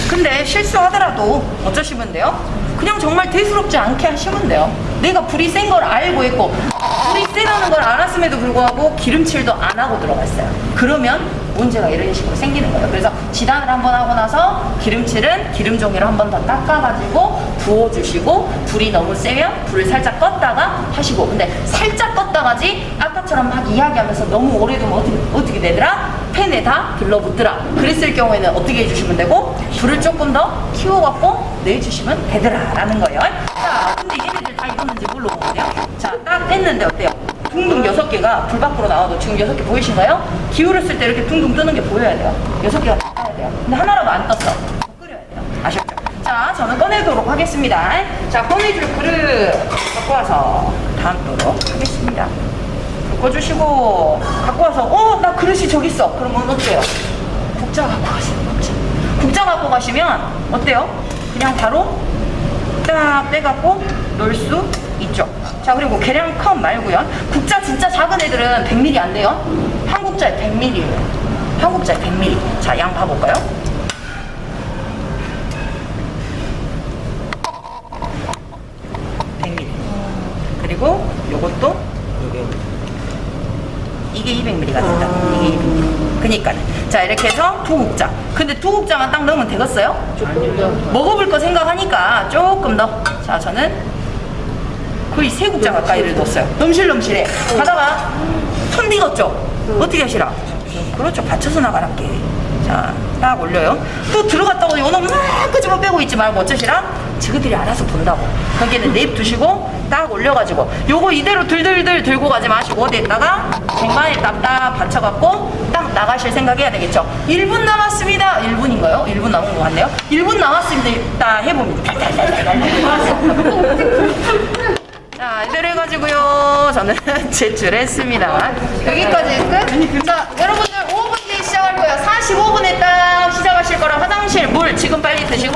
근데 실수하더라도 어쩌시면 돼요? 그냥 정말 대수롭지 않게 하시면 돼요. 내가 불이 센 걸 알고 있고 불이 세다는 걸 알았음에도 불구하고 기름칠도 안 하고 들어갔어요. 그러면 문제가 이런 식으로 생기는 거예요. 그래서 지단을 한번 하고 나서 기름칠은 기름 종이로 한 번 더 닦아가지고 부어주시고, 불이 너무 세면 불을 살짝 껐다가 하시고, 근데 살짝 껐다가지 아까처럼 막 이야기하면서 너무 오래 두면 어떻게 되더라? 팬에다 들러붙더라. 그랬을 경우에는 어떻게 해주시면 되고, 불을 조금 더 키워갖고 내주시면 되더라 라는 거예요. 자, 근데 얘네들 다 익었는지 물어보거든요. 자, 딱 뺐는데 어때요? 둥둥 6개가 불 밖으로 나와도 지금 6개 보이신가요? 기울였을 때 이렇게 둥둥 뜨는 게 보여야 돼요. 6개가 다 떠야 돼요. 근데 하나라도 안 떴어. 더 끓여야 돼요. 아셨죠? 자, 저는 꺼내도록 하겠습니다. 자, 꺼내줄 그릇 갖고 와서 담도록 하겠습니다. 꺼주시고 갖고 와서 나 그릇이 저기 있어. 그러면 어때요? 국자 갖고 가세요. 국자 갖고 가시면 어때요? 그냥 바로 딱 빼갖고 넣을 수 있죠. 자, 그리고 계량컵 말고요. 국자 진짜 작은 애들은 100ml 안 돼요. 한 국자에 100ml예요. 한 국자에 100ml. 자, 양 봐볼까요? 그리고 요것도 이게 200ml가 된다. 이게 200ml. 그니까. 자, 이렇게 해서 두 국자. 근데 두 국자만 딱 넣으면 되겠어요? 조금 더. 먹어볼 거 생각하니까 조금 더. 자, 저는 거의 세 국자 가까이를 넣었어요. 넘실넘실해. 가다가 손 익었죠? 어떻게 하시라? 그렇죠. 받쳐서 나가랄게. 자, 딱 올려요. 또 들어갔다고 요놈 막 끄집어 빼고 있지 말고 어쩌시라? 지그들이 알아서 본다고. 거기에는 냅두시고 딱 올려가지고 요거 이대로 들들들 들고 가지 마시고 어디에다가 쟁반에 딱딱 받쳐갖고 딱 나가실 생각해야 되겠죠. 1분 남았습니다. 1분인가요? 1분 남은 것 같네요. 1분 남았습니다. 해봅니다. 자, 이대로 해가지고요. 저는 제출했습니다. 여기까지 끝. 자, 여러분들 5분 뒤에 시작할 거예요. 45분에 딱 시작하실 거라 화장실 물 지금 빨리 드시고.